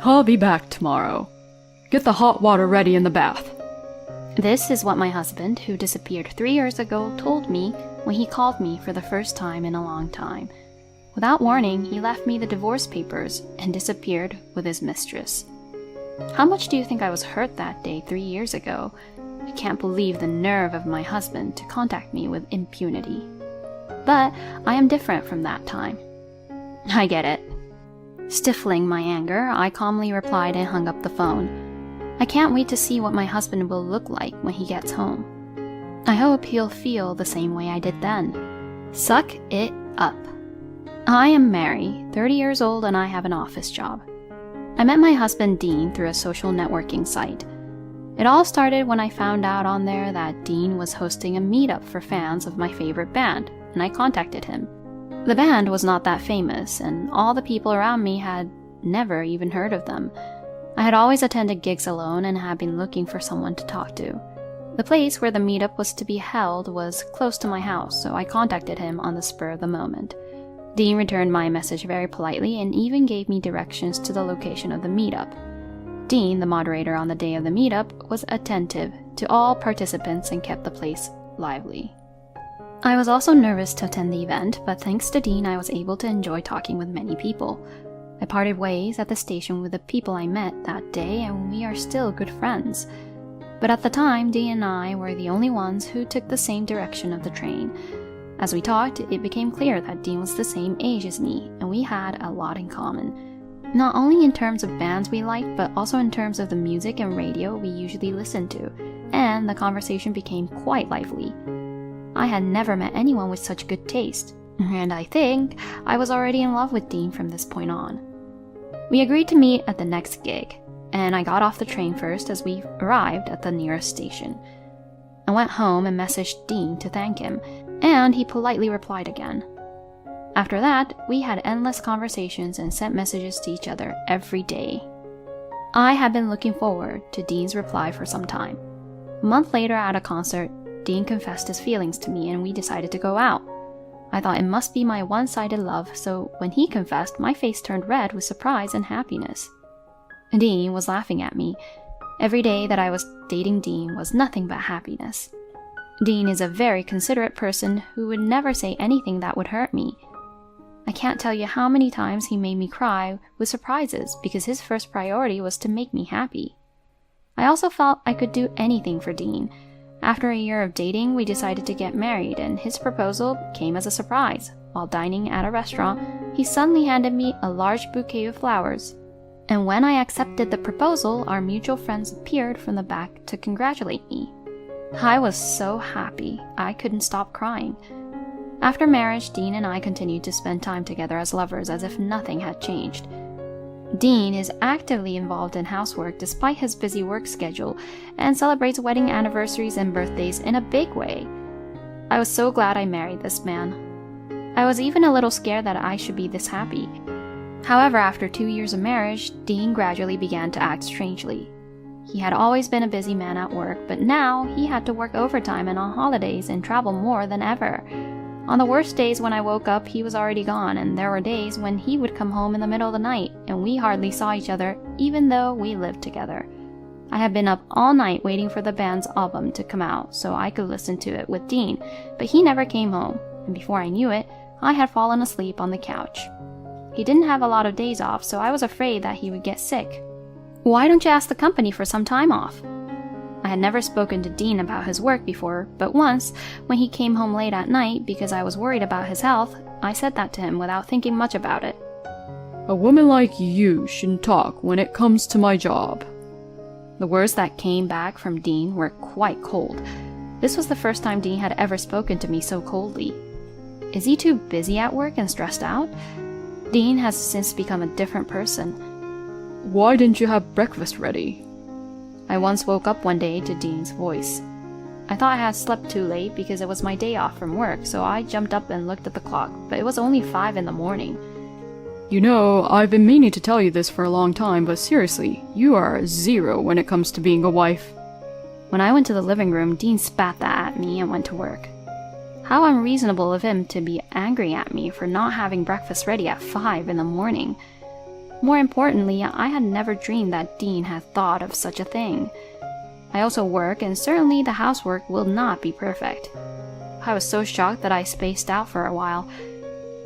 I'll be back tomorrow. Get the hot water ready in the bath. This is what my husband, who disappeared 3 years ago, told me when he called me for the first time in a long time. Without warning, he left me the divorce papers and disappeared with his mistress. How much do you think I was hurt that day 3 years ago? I can't believe the nerve of my husband to contact me with impunity. But I am different from that time. I get it. Stifling my anger, I calmly replied and hung up the phone. I can't wait to see what my husband will look like when he gets home. I hope he'll feel the same way I did then. Suck it up. I am Mary, 30 years old, and I have an office job. I met my husband Dean through a social networking site. It all started when I found out on there that Dean was hosting a meetup for fans of my favorite band, and I contacted him. The band was not that famous, and all the people around me had never even heard of them. I had always attended gigs alone and had been looking for someone to talk to. The place where the meetup was to be held was close to my house, so I contacted him on the spur of the moment. Dean returned my message very politely and even gave me directions to the location of the meetup. Dean, the moderator on the day of the meetup, was attentive to all participants and kept the place lively. I was also nervous to attend the event, but thanks to Dean, I was able to enjoy talking with many people. I parted ways at the station with the people I met that day, and we are still good friends. But at the time, Dean and I were the only ones who took the same direction of the train. As we talked, it became clear that Dean was the same age as me, and we had a lot in common. Not only in terms of bands we liked, but also in terms of the music and radio we usually listened to, and the conversation became quite lively. I had never met anyone with such good taste, and I think I was already in love with Dean from this point on. We agreed to meet at the next gig, and I got off the train first as we arrived at the nearest station. I went home and messaged Dean to thank him, and he politely replied again. After that, we had endless conversations and sent messages to each other every day. I had been looking forward to Dean's reply for some time. A month later at a concert, Dean confessed his feelings to me and we decided to go out. I thought it must be my one-sided love, so when he confessed, my face turned red with surprise and happiness. Dean was laughing at me. Every day that I was dating Dean was nothing but happiness. Dean is a very considerate person who would never say anything that would hurt me. I can't tell you how many times he made me cry with surprises because his first priority was to make me happy. I also felt I could do anything for Dean. After a year of dating, we decided to get married, and his proposal came as a surprise. While dining at a restaurant, he suddenly handed me a large bouquet of flowers. And when I accepted the proposal, our mutual friends appeared from the back to congratulate me. I was so happy, I couldn't stop crying. After marriage, Dean and I continued to spend time together as lovers as if nothing had changed. Dean is actively involved in housework despite his busy work schedule and celebrates wedding anniversaries and birthdays in a big way. I was so glad I married this man. I was even a little scared that I should be this happy. However, after 2 years of marriage, Dean gradually began to act strangely. He had always been a busy man at work, but now he had to work overtime and on holidays and travel more than ever. On the worst days when I woke up, he was already gone, and there were days when he would come home in the middle of the night, and we hardly saw each other, even though we lived together. I had been up all night waiting for the band's album to come out so I could listen to it with Dean, but he never came home, and before I knew it, I had fallen asleep on the couch. He didn't have a lot of days off, so I was afraid that he would get sick. "Why don't you ask the company for some time off?" I had never spoken to Dean about his work before, but once, when he came home late at night because I was worried about his health, I said that to him without thinking much about it. "A woman like you shouldn't talk when it comes to my job." The words that came back from Dean were quite cold. This was the first time Dean had ever spoken to me so coldly. Is he too busy at work and stressed out? Dean has since become a different person. "Why didn't you have breakfast ready?" I once woke up one day to Dean's voice. I thought I had slept too late because it was my day off from work, so I jumped up and looked at the clock, but it was only 5 in the morning. "You know, I've been meaning to tell you this for a long time, but seriously, you are a 0 when it comes to being a wife." When I went to the living room, Dean spat that at me and went to work. How unreasonable of him to be angry at me for not having breakfast ready at 5 in the morning. More importantly, I had never dreamed that Dean had thought of such a thing. I also work, and certainly the housework will not be perfect. I was so shocked that I spaced out for a while.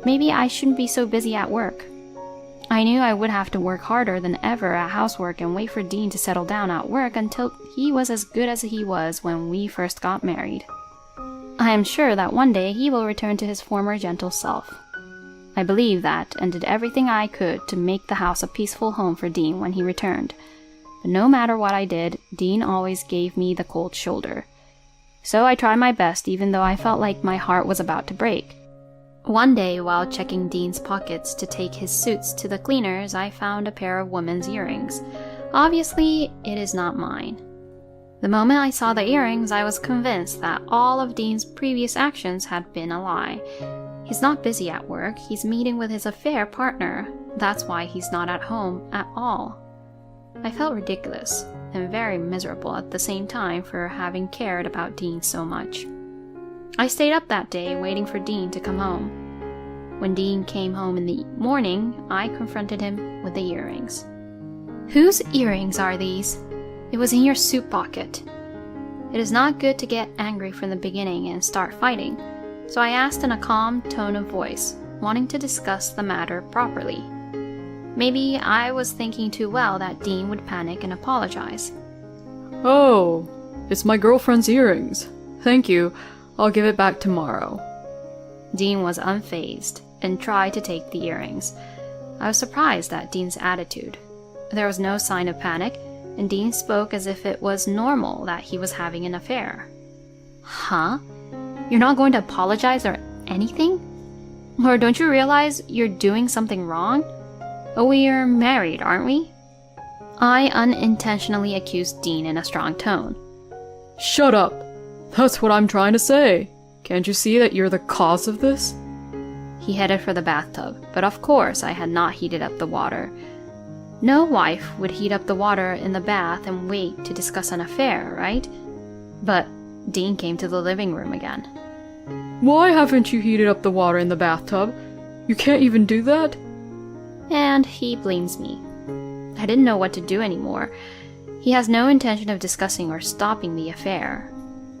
Maybe I shouldn't be so busy at work. I knew I would have to work harder than ever at housework and wait for Dean to settle down at work until he was as good as he was when we first got married. I am sure that one day he will return to his former gentle self. I believe that and did everything I could to make the house a peaceful home for Dean when he returned. But no matter what I did, Dean always gave me the cold shoulder. So I tried my best even though I felt like my heart was about to break. One day, while checking Dean's pockets to take his suits to the cleaners, I found a pair of women's earrings. Obviously, it is not mine. The moment I saw the earrings, I was convinced that all of Dean's previous actions had been a lie. He's not busy at work, he's meeting with his affair partner. That's why he's not at home at all. I felt ridiculous and very miserable at the same time for having cared about Dean so much. I stayed up that day waiting for Dean to come home. When Dean came home in the morning, I confronted him with the earrings. "Whose earrings are these? It was in your suit pocket." It is not good to get angry from the beginning and start fighting, so I asked in a calm tone of voice, wanting to discuss the matter properly. Maybe I was thinking too well that Dean would panic and apologize. Oh, it's my girlfriend's earrings. Thank you. I'll give it back tomorrow. Dean was unfazed and tried to take the earrings. I was surprised at Dean's attitude. There was no sign of panic, and Dean spoke as if it was normal that he was having an affair. Huh? You're not going to apologize or anything? Or don't you realize you're doing something wrong? Oh, we're married, aren't we? I unintentionally accused Dean in a strong tone. Shut up! That's what I'm trying to say. Can't you see that you're the cause of this? He headed for the bathtub, but of course I had not heated up the water. No wife would heat up the water in the bath and wait to discuss an affair, right? But Dean came to the living room again. Why haven't you heated up the water in the bathtub? You can't even do that? And he blames me. I didn't know what to do anymore. He has no intention of discussing or stopping the affair.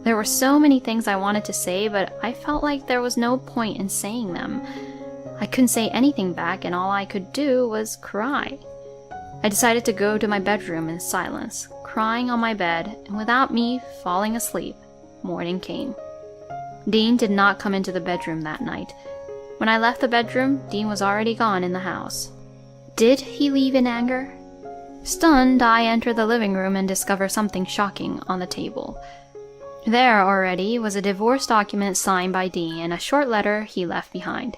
There were so many things I wanted to say, but I felt like there was no point in saying them. I couldn't say anything back, and all I could do was cry. I decided to go to my bedroom in silence, crying on my bed, and without me falling asleep, morning came. Dean did not come into the bedroom that night. When I left the bedroom, Dean was already gone in the house. Did he leave in anger? Stunned, I enter the living room and discover something shocking on the table. There already was a divorce document signed by Dean and a short letter he left behind.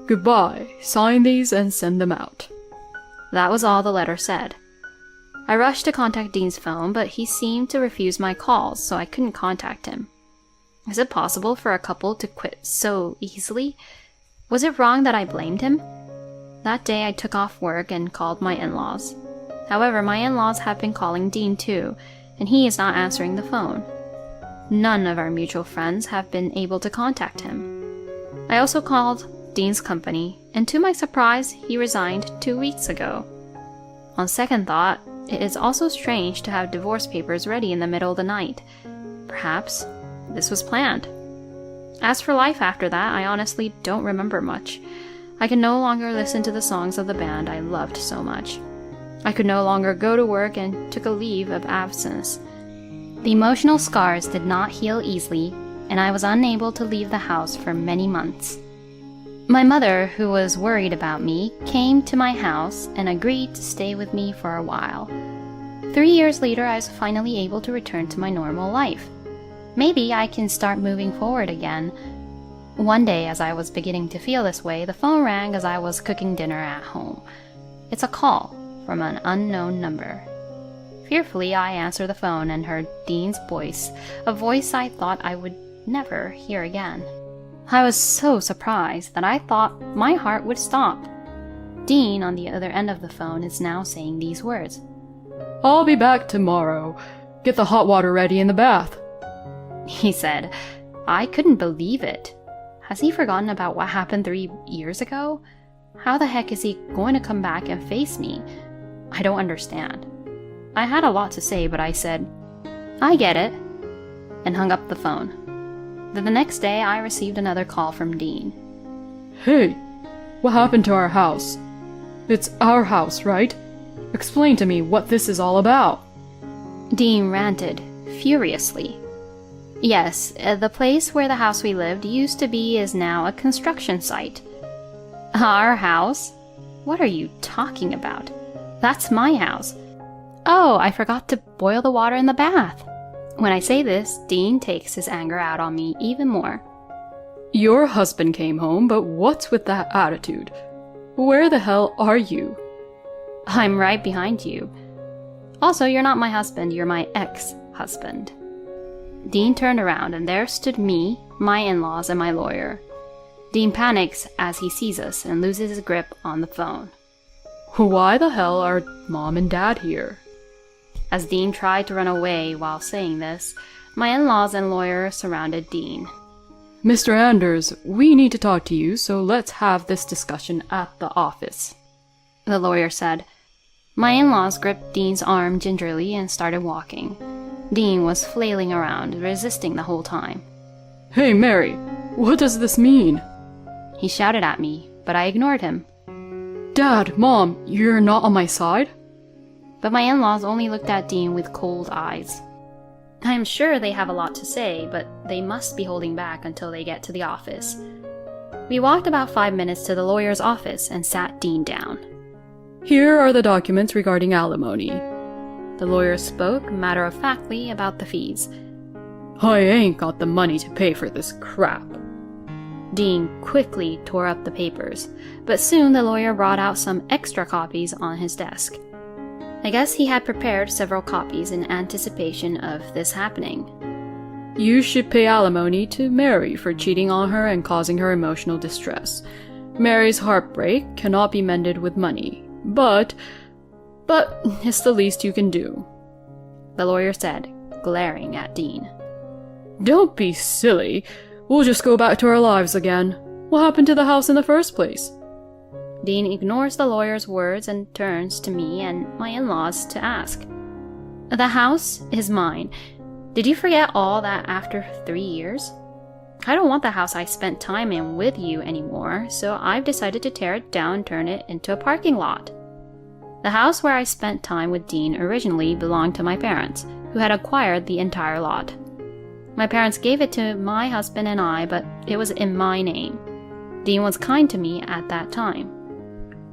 Goodbye. Sign these and send them out. That was all the letter said. I rushed to contact Dean's phone, but he seemed to refuse my calls, so I couldn't contact him. Is it possible for a couple to quit so easily? Was it wrong that I blamed him? That day I took off work and called my in-laws. However, my in-laws have been calling Dean too, and he is not answering the phone. None of our mutual friends have been able to contact him. I also called Dean's company, and to my surprise, he resigned 2 weeks ago. On second thought, it is also strange to have divorce papers ready in the middle of the night. Perhaps this was planned. As for life after that, I honestly don't remember much. I can no longer listen to the songs of the band I loved so much. I could no longer go to work and took a leave of absence. The emotional scars did not heal easily, and I was unable to leave the house for many months. My mother, who was worried about me, came to my house and agreed to stay with me for a while. 3 years later, I was finally able to return to my normal life. Maybe I can start moving forward again. One day, as I was beginning to feel this way, the phone rang as I was cooking dinner at home. It's a call from an unknown number. Fearfully, I answered the phone and heard Dean's voice, a voice I thought I would never hear again. I was so surprised that I thought my heart would stop. Dean, on the other end of the phone, is now saying these words. I'll be back tomorrow. Get the hot water ready in the bath. He said. I couldn't believe it. Has he forgotten about what happened 3 years ago? How the heck is he going to come back and face me? I don't understand. I had a lot to say, but I said, "I get it," and hung up the phone. Then the next day, I received another call from Dean. Hey, what happened to our house? It's our house, right? Explain to me what this is all about. Dean ranted furiously. Yes, the place where the house we lived used to be is now a construction site. Our house? What are you talking about? That's my house. Oh, I forgot to boil the water in the bath. When I say this, Dean takes his anger out on me even more. Your husband came home, but what's with that attitude? Where the hell are you? I'm right behind you. Also, you're not my husband, you're my ex-husband. Dean turned around and there stood me, my in-laws, and my lawyer. Dean panics as he sees us and loses his grip on the phone. Why the hell are Mom and Dad here? As Dean tried to run away while saying this, my in-laws and lawyer surrounded Dean. Mr. Anders, we need to talk to you, so let's have this discussion at the office. The lawyer said. My in-laws gripped Dean's arm gingerly and started walking. Dean was flailing around, resisting the whole time. Hey, Mary, what does this mean? He shouted at me, but I ignored him. Dad, Mom, you're not on my side? But my in-laws only looked at Dean with cold eyes. I am sure they have a lot to say, but they must be holding back until they get to the office. We walked about 5 minutes to the lawyer's office and sat Dean down. Here are the documents regarding alimony. The lawyer spoke matter-of-factly about the fees. I ain't got the money to pay for this crap. Dean quickly tore up the papers, but soon the lawyer brought out some extra copies on his desk. I guess he had prepared several copies in anticipation of this happening. You should pay alimony to Mary for cheating on her and causing her emotional distress. Mary's heartbreak cannot be mended with money, but it's the least you can do, the lawyer said, glaring at Dean. Don't be silly. We'll just go back to our lives again. What happened to the house in the first place? Dean ignores the lawyer's words and turns to me and my in-laws to ask. The house is mine. Did you forget all that after 3 years? I don't want the house I spent time in with you anymore, so I've decided to tear it down and turn it into a parking lot. The house where I spent time with Dean originally belonged to my parents, who had acquired the entire lot. My parents gave it to my husband and I, but it was in my name. Dean was kind to me at that time.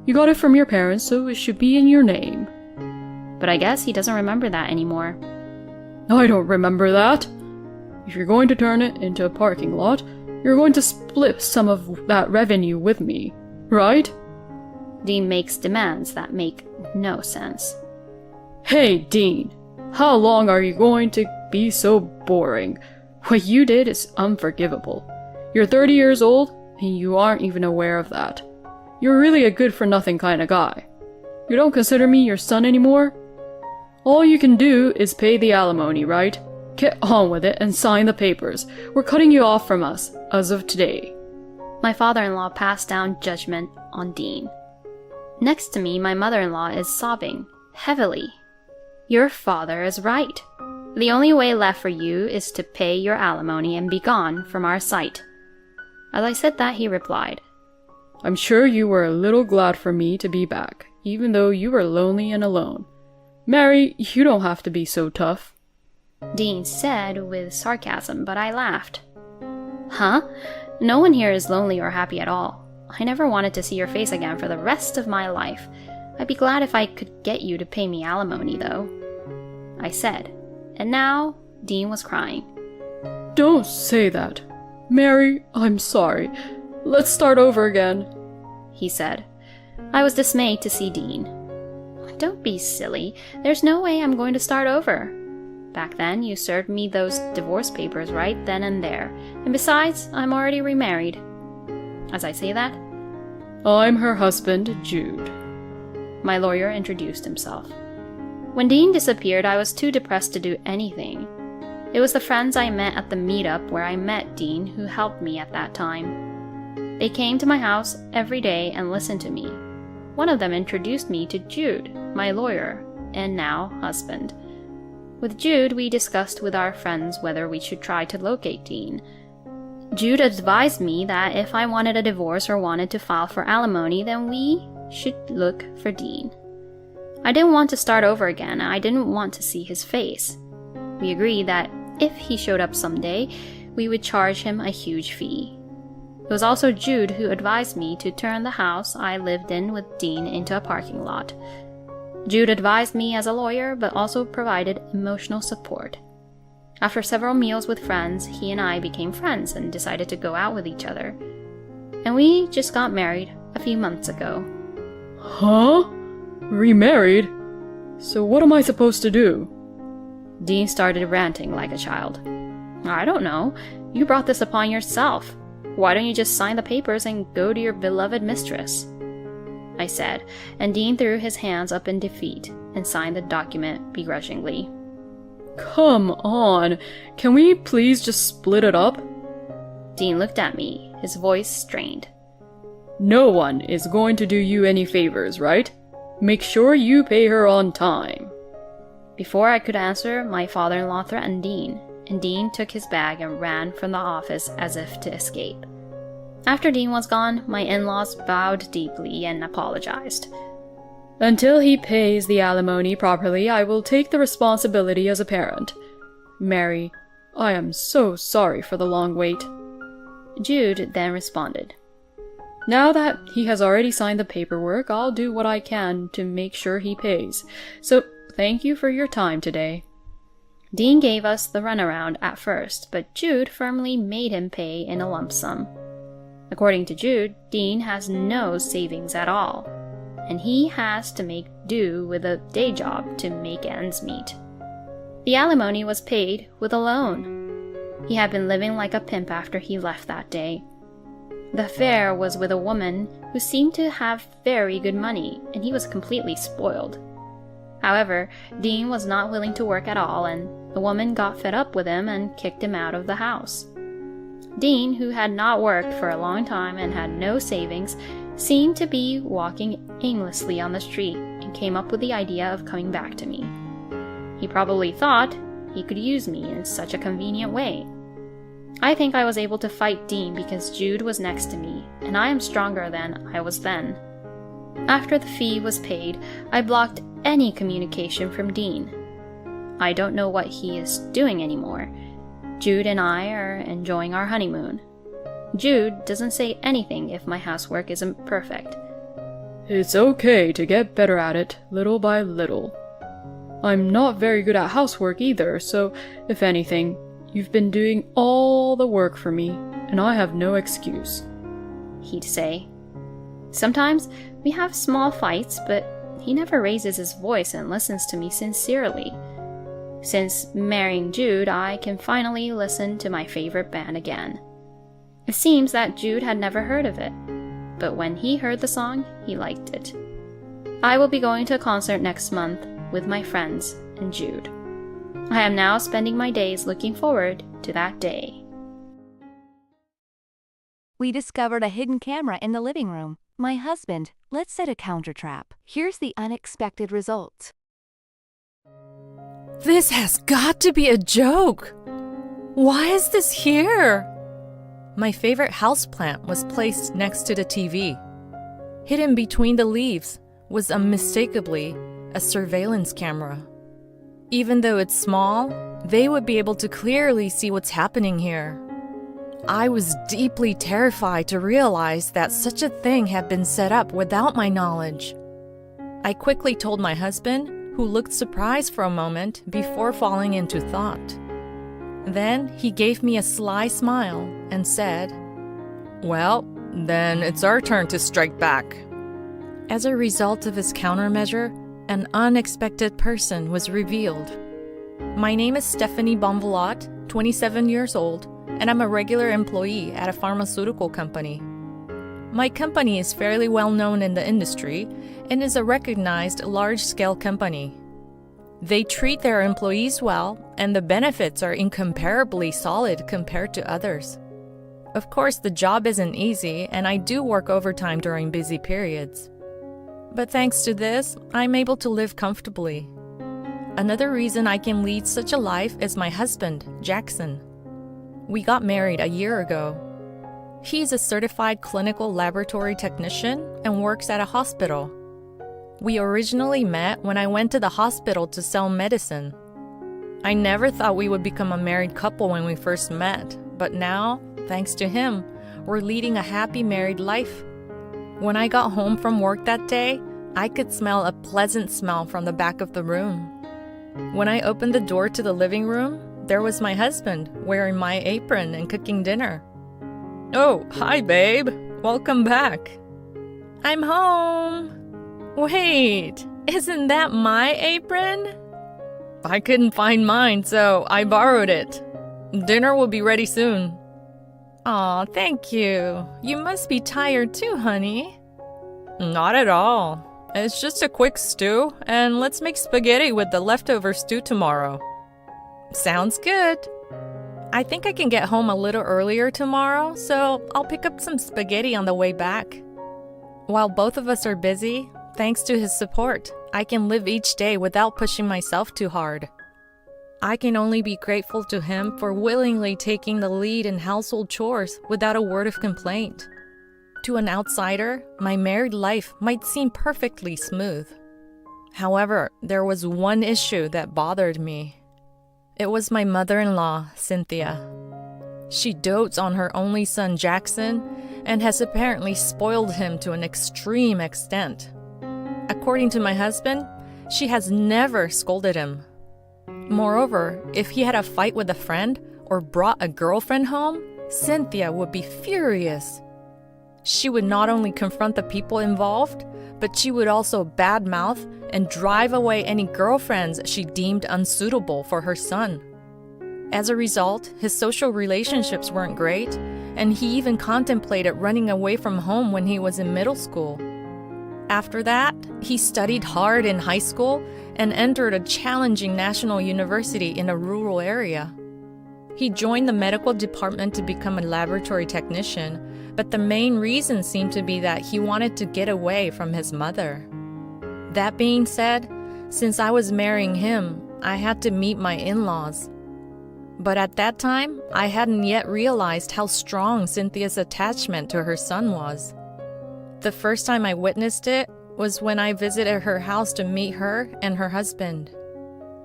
You got it from your parents, so it should be in your name. But I guess he doesn't remember that anymore. I don't remember that. If you're going to turn it into a parking lot, you're going to split some of that revenue with me, right? Dean makes demands that make no sense. Hey, Dean, how long are you going to be so boring? What you did is unforgivable. You're 30 years old, and you aren't even aware of that. You're really a good-for-nothing kind of guy. You don't consider me your son anymore? All you can do is pay the alimony, right? Get on with it and sign the papers. We're cutting you off from us, as of today. My father-in-law passed down judgment on Dean. Next to me, my mother-in-law is sobbing, heavily. Your father is right. The only way left for you is to pay your alimony and be gone from our sight. As I said that, he replied, I'm sure you were a little glad for me to be back, even though you were lonely and alone. Mary, you don't have to be so tough. Dean said with sarcasm, but I laughed. Huh? No one here is lonely or happy at all. I never wanted to see your face again for the rest of my life. I'd be glad if I could get you to pay me alimony, though, I said. And now, Dean was crying. Don't say that. Mary, I'm sorry. Let's start over again, he said. I was dismayed to see Dean. Don't be silly. There's no way I'm going to start over. Back then, you served me those divorce papers right then and there. And besides, I'm already remarried. As I say that, I'm her husband, Jude. My lawyer introduced himself. When Dean disappeared, I was too depressed to do anything. It was the friends I met at the meetup where I met Dean who helped me at that time. They came to my house every day and listened to me. One of them introduced me to Jude, my lawyer, and now husband. With Jude, we discussed with our friends whether we should try to locate Dean. Jude advised me that if I wanted a divorce or wanted to file for alimony, then we should look for Dean. I didn't want to start over again. I didn't want to see his face. We agreed that if he showed up someday, we would charge him a huge fee. It was also Jude who advised me to turn the house I lived in with Dean into a parking lot. Jude advised me as a lawyer, but also provided emotional support. After several meals with friends, he and I became friends and decided to go out with each other. And we just got married a few months ago. Huh? Remarried? So what am I supposed to do? Dean started ranting like a child. I don't know. You brought this upon yourself. Why don't you just sign the papers and go to your beloved mistress? I said, and Dean threw his hands up in defeat and signed the document begrudgingly. Come on, can we please just split it up? Dean looked at me, his voice strained. No one is going to do you any favors, right? Make sure you pay her on time. Before I could answer, my father-in-law threatened Dean, and Dean took his bag and ran from the office as if to escape. After Dean was gone, my in-laws bowed deeply and apologized. Until he pays the alimony properly, I will take the responsibility as a parent. Mary, I am so sorry for the long wait. Jude then responded. Now that he has already signed the paperwork, I'll do what I can to make sure he pays. So, thank you for your time today. Dean gave us the runaround at first, but Jude firmly made him pay in a lump sum. According to Jude, Dean has no savings at all, and he has to make do with a day job to make ends meet. The alimony was paid with a loan. He had been living like a pimp after he left that day. The affair was with a woman who seemed to have very good money, and he was completely spoiled. However, Dean was not willing to work at all, and the woman got fed up with him and kicked him out of the house. Dean, who had not worked for a long time and had no savings, seemed to be walking aimlessly on the street and came up with the idea of coming back to me. He probably thought he could use me in such a convenient way. I think I was able to fight Dean because Jude was next to me, and I am stronger than I was then. After the fee was paid, I blocked any communication from Dean. I don't know what he is doing anymore. Jude and I are enjoying our honeymoon. Jude doesn't say anything if my housework isn't perfect. It's okay to get better at it, little by little. I'm not very good at housework either, so if anything, you've been doing all the work for me, and I have no excuse, he'd say. Sometimes we have small fights, but he never raises his voice and listens to me sincerely. Since marrying Jude, I can finally listen to my favorite band again. It seems that Jude had never heard of it, but when he heard the song, he liked it. I will be going to a concert next month with my friends and Jude. I am now spending my days looking forward to that day. We discovered a hidden camera in the living room. My husband, let's set a counter trap. Here's the unexpected result. This has got to be a joke. Why is this here? My favorite houseplant was placed next to the TV. Hidden between the leaves was unmistakably a surveillance camera. Even though it's small, they would be able to clearly see what's happening here. I was deeply terrified to realize that such a thing had been set up without my knowledge. I quickly told my husband, who looked surprised for a moment before falling into thought. Then he gave me a sly smile and said, "Well, then it's our turn to strike back." As a result of his countermeasure, an unexpected person was revealed. My name is Stephanie Bonvalot, 27 years old, and I'm a regular employee at a pharmaceutical company. My company is fairly well known in the industry and is a recognized large-scale company. They treat their employees well, and the benefits are incomparably solid compared to others. Of course, the job isn't easy, and I do work overtime during busy periods. But thanks to this, I'm able to live comfortably. Another reason I can lead such a life is my husband, Jackson. We got married a year ago. He's a certified clinical laboratory technician and works at a hospital. We originally met when I went to the hospital to sell medicine. I never thought we would become a married couple when we first met, but now, thanks to him, we're leading a happy married life. When I got home from work that day, I could smell a pleasant smell from the back of the room. When I opened the door to the living room, there was my husband wearing my apron and cooking dinner. "Oh, hi, babe. Welcome back." "I'm home." "Wait, isn't that my apron?" "I couldn't find mine, so I borrowed it. Dinner will be ready soon." "Aw, thank you. You must be tired too, honey." "Not at all. It's just a quick stew, and let's make spaghetti with the leftover stew tomorrow." "Sounds good. I think I can get home a little earlier tomorrow, so I'll pick up some spaghetti on the way back." While both of us are busy, thanks to his support, I can live each day without pushing myself too hard. I can only be grateful to him for willingly taking the lead in household chores without a word of complaint. To an outsider, my married life might seem perfectly smooth. However, there was one issue that bothered me. It was my mother-in-law, Cynthia. She dotes on her only son, Jackson, and has apparently spoiled him to an extreme extent. According to my husband, she has never scolded him. Moreover, if he had a fight with a friend or brought a girlfriend home, Cynthia would be furious. She would not only confront the people involved, but she would also badmouth and drive away any girlfriends she deemed unsuitable for her son. As a result, his social relationships weren't great, and he even contemplated running away from home when he was in middle school. After that, he studied hard in high school and entered a challenging national university in a rural area. He joined the medical department to become a laboratory technician, but the main reason seemed to be that he wanted to get away from his mother. That being said, since I was marrying him, I had to meet my in-laws. But at that time, I hadn't yet realized how strong Cynthia's attachment to her son was. The first time I witnessed it was when I visited her house to meet her and her husband.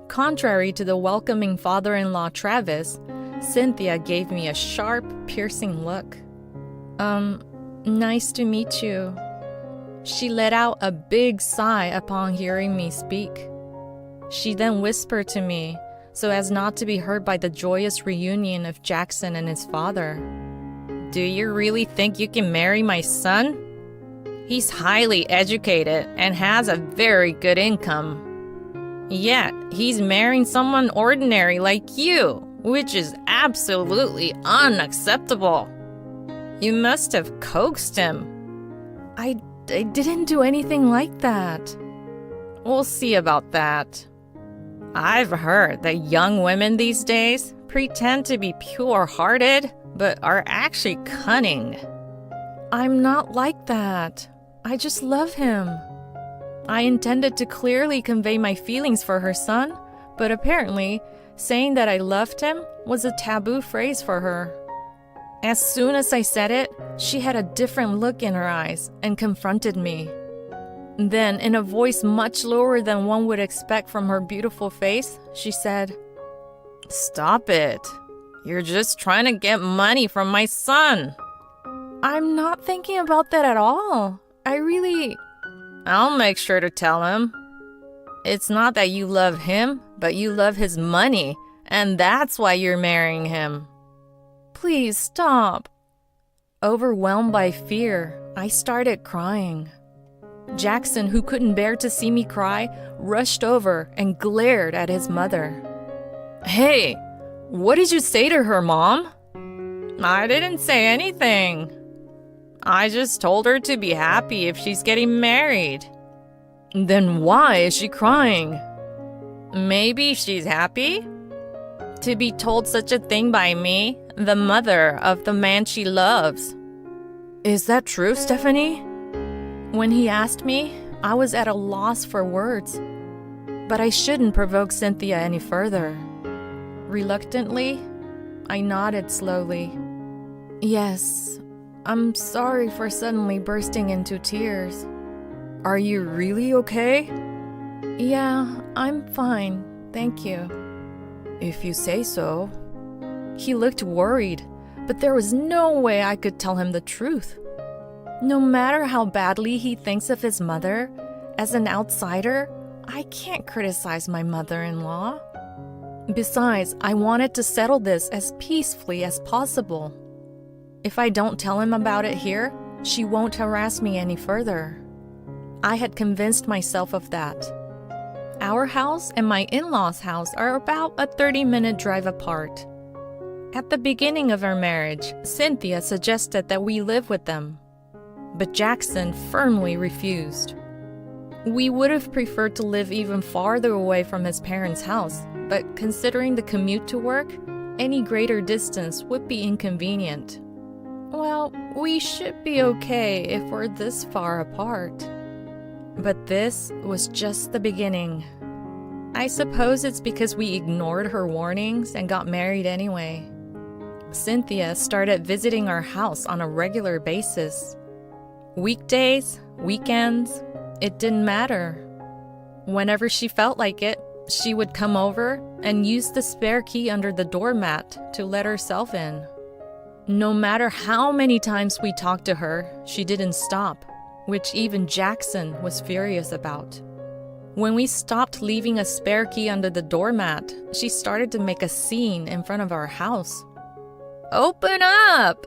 Contrary to the welcoming father-in-law Travis, Cynthia gave me a sharp, piercing look. Nice to meet you." She let out a big sigh upon hearing me speak. She then whispered to me, so as not to be heard by the joyous reunion of Jackson and his father. "Do you really think you can marry my son? He's highly educated and has a very good income. Yet, he's marrying someone ordinary like you, which is absolutely unacceptable. You must have coaxed him." I didn't do anything like that." "We'll see about that. I've heard that young women these days pretend to be pure-hearted, but are actually cunning." "I'm not like that. I just love him." I intended to clearly convey my feelings for her son, but apparently, saying that I loved him was a taboo phrase for her. As soon as I said it, she had a different look in her eyes and confronted me. Then, in a voice much lower than one would expect from her beautiful face, she said, "Stop it. You're just trying to get money from my son." "I'm not thinking about that at all. I'll make sure to tell him. It's not that you love him, but you love his money, and that's why you're marrying him." "Please stop." Overwhelmed by fear, I started crying. Jackson, who couldn't bear to see me cry, rushed over and glared at his mother. "Hey, what did you say to her, Mom?" "I didn't say anything. I just told her to be happy if she's getting married." "Then why is she crying?" "Maybe she's happy? To be told such a thing by me, the mother of the man she loves. Is that true, Stephanie? When he asked me, I was at a loss for words. But I shouldn't provoke Cynthia any further. Reluctantly, I nodded slowly. Yes, I'm sorry for suddenly bursting into tears. Are you really okay? Yeah, I'm fine, thank you. If you say so. He looked worried, but there was no way I could tell him the truth. No matter how badly he thinks of his mother, as an outsider, I can't criticize my mother-in-law. Besides, I wanted to settle this as peacefully as possible. If I don't tell him about it here, she won't harass me any further. I had convinced myself of that. Our house and my in-laws' house are about a 30-minute drive apart. At the beginning of our marriage, Cynthia suggested that we live with them, but Jackson firmly refused. We would have preferred to live even farther away from his parents' house, but considering the commute to work, any greater distance would be inconvenient. Well, we should be okay if we're this far apart. But this was just the beginning. I suppose it's because we ignored her warnings and got married anyway. Cynthia started visiting our house on a regular basis. Weekdays, weekends, it didn't matter. Whenever she felt like it, she would come over and use the spare key under the doormat to let herself in. No matter how many times we talked to her, she didn't stop, which even Jackson was furious about. When we stopped leaving a spare key under the doormat, she started to make a scene in front of our house. Open up!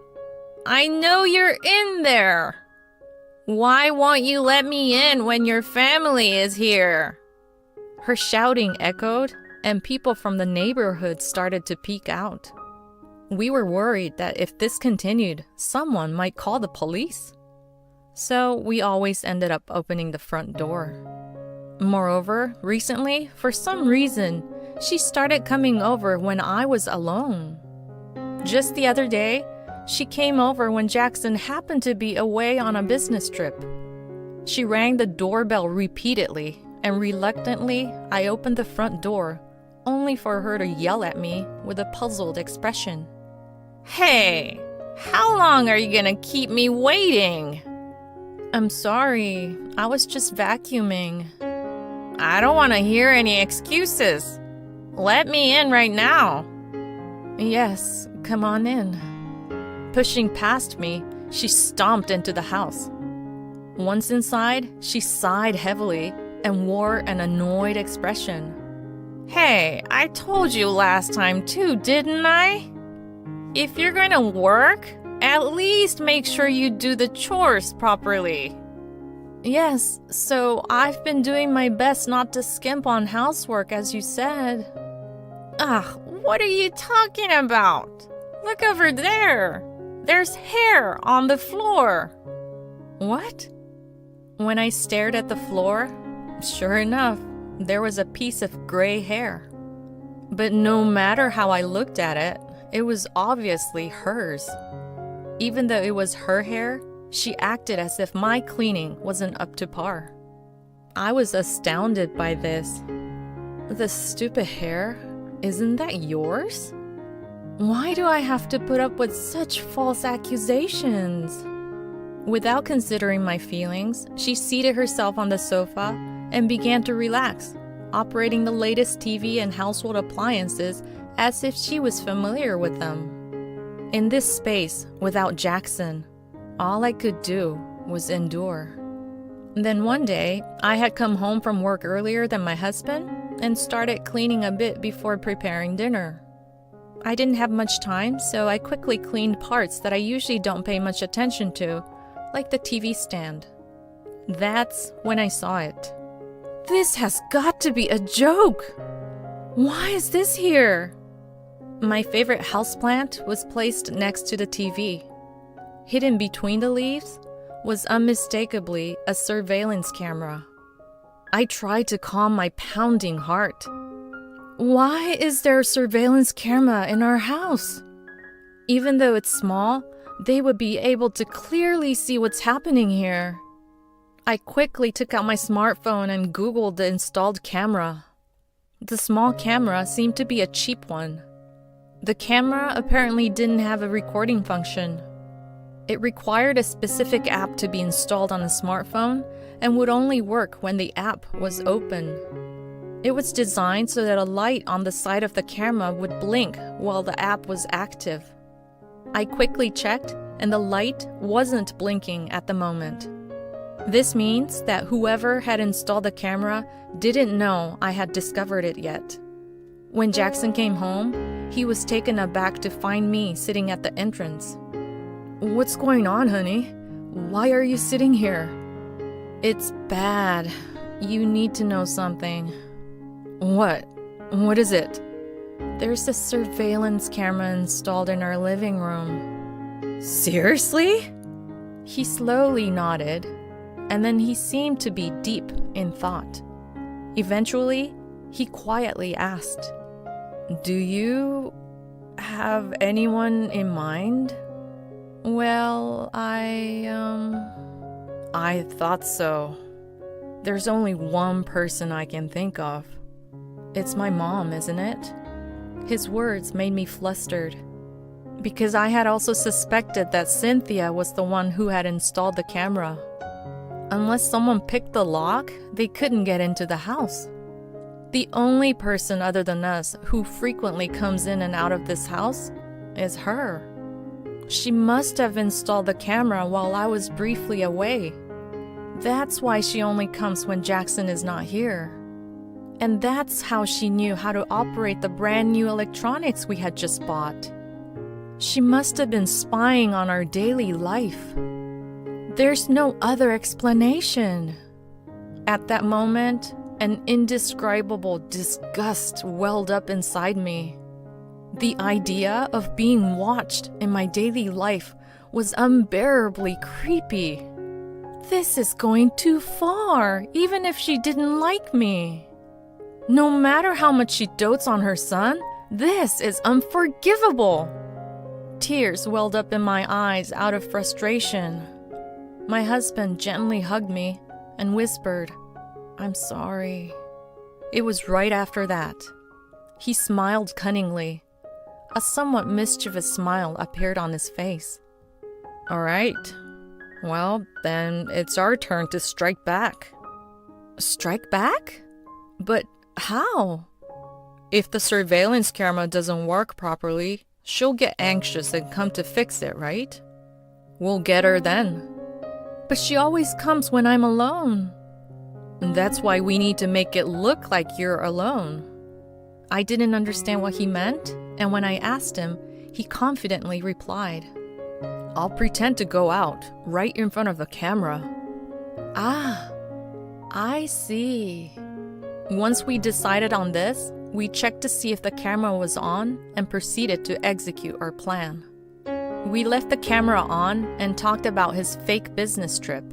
I know you're in there! Why won't you let me in when your family is here? Her shouting echoed, and people from the neighborhood started to peek out. We were worried that if this continued, someone might call the police. So we always ended up opening the front door. Moreover, recently, for some reason, she started coming over when I was alone. Just the other day, she came over when Jackson happened to be away on a business trip. She rang the doorbell repeatedly, and reluctantly, I opened the front door, only for her to yell at me with a puzzled expression. Hey, how long are you gonna keep me waiting? I'm sorry, I was just vacuuming. I don't want to hear any excuses. Let me in right now. Yes, come on in. Pushing past me, she stomped into the house. Once inside, she sighed heavily and wore an annoyed expression. Hey, I told you last time too, didn't I? If you're gonna work, at least make sure you do the chores properly. Yes, so I've been doing my best not to skimp on housework, as you said. Ugh, what are you talking about? Look over there. There's hair on the floor. What? When I stared at the floor, sure enough, there was a piece of gray hair. But no matter how I looked at it, it was obviously hers. Even though it was her hair, she acted as if my cleaning wasn't up to par. I was astounded by this. The stupid hair, isn't that yours? Why do I have to put up with such false accusations? Without considering my feelings, she seated herself on the sofa and began to relax, operating the latest TV and household appliances as if she was familiar with them. In this space, without Jackson, all I could do was endure. Then one day, I had come home from work earlier than my husband and started cleaning a bit before preparing dinner. I didn't have much time, so I quickly cleaned parts that I usually don't pay much attention to, like the TV stand. That's when I saw it. This has got to be a joke! Why is this here? My favorite houseplant was placed next to the TV. Hidden between the leaves was unmistakably a surveillance camera. I tried to calm my pounding heart. Why is there a surveillance camera in our house? Even though it's small, they would be able to clearly see what's happening here. I quickly took out my smartphone and Googled the installed camera. The small camera seemed to be a cheap one. The camera apparently didn't have a recording function. It required a specific app to be installed on a smartphone and would only work when the app was open. It was designed so that a light on the side of the camera would blink while the app was active. I quickly checked, and the light wasn't blinking at the moment. This means that whoever had installed the camera didn't know I had discovered it yet. When Jackson came home, he was taken aback to find me sitting at the entrance. "What's going on, honey? Why are you sitting here?" "It's bad. You need to know something." "What? What is it?" "There's a surveillance camera installed in our living room." "Seriously?" He slowly nodded, and then he seemed to be deep in thought. Eventually, he quietly asked, "Do you have anyone in mind?" "Well, I thought so. There's only one person I can think of. It's my mom, isn't it?" His words made me flustered, because I had also suspected that Cynthia was the one who had installed the camera. Unless someone picked the lock, they couldn't get into the house. The only person other than us who frequently comes in and out of this house is her. She must have installed the camera while I was briefly away. That's why she only comes when Jackson is not here. And that's how she knew how to operate the brand new electronics we had just bought. She must have been spying on our daily life. There's no other explanation. At that moment, an indescribable disgust welled up inside me. The idea of being watched in my daily life was unbearably creepy. This is going too far, even if she didn't like me. No matter how much she dotes on her son, this is unforgivable. Tears welled up in my eyes out of frustration. My husband gently hugged me and whispered, "I'm sorry." It was right after that. He smiled cunningly. A somewhat mischievous smile appeared on his face. "All right. Well, then it's our turn to strike back." "Strike back? But how?" "If the surveillance camera doesn't work properly, she'll get anxious and come to fix it, right? We'll get her then." "But she always comes when I'm alone." "That's why we need to make it look like you're alone." I didn't understand what he meant, and when I asked him, he confidently replied, "I'll pretend to go out right in front of the camera." "Ah, I see." Once we decided on this, we checked to see if the camera was on and proceeded to execute our plan. We left the camera on and talked about his fake business trip.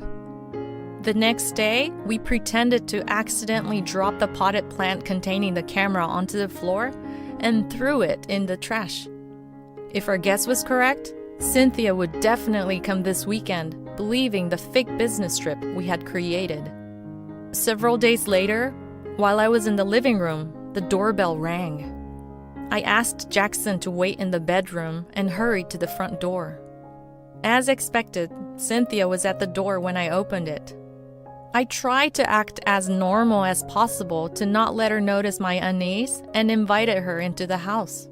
The next day, we pretended to accidentally drop the potted plant containing the camera onto the floor and threw it in the trash. If our guess was correct, Cynthia would definitely come this weekend, believing the fake business trip we had created. Several days later, while I was in the living room, the doorbell rang. I asked Jackson to wait in the bedroom and hurried to the front door. As expected, Cynthia was at the door when I opened it. I tried to act as normal as possible to not let her notice my unease and invited her into the house.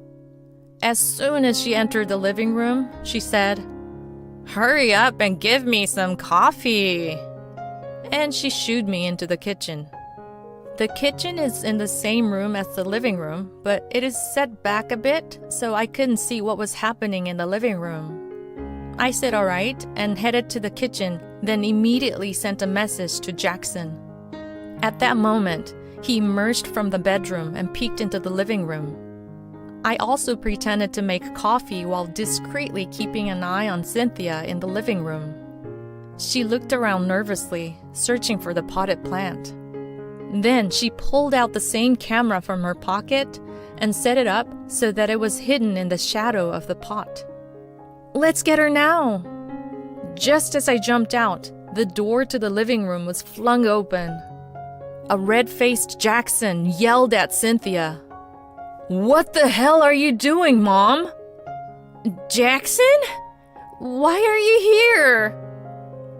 As soon as she entered the living room, she said, "Hurry up and give me some coffee." And she shooed me into the kitchen. The kitchen is in the same room as the living room, but it is set back a bit, so I couldn't see what was happening in the living room. I said all right and headed to the kitchen, then immediately sent a message to Jackson. At that moment, he emerged from the bedroom and peeked into the living room. I also pretended to make coffee while discreetly keeping an eye on Cynthia in the living room. She looked around nervously, searching for the potted plant. Then she pulled out the same camera from her pocket and set it up so that it was hidden in the shadow of the pot. Let's get her now. Just as I jumped out, the door to the living room was flung open. A red-faced Jackson yelled at Cynthia. "What the hell are you doing, Mom?" "Jackson? Why are you here?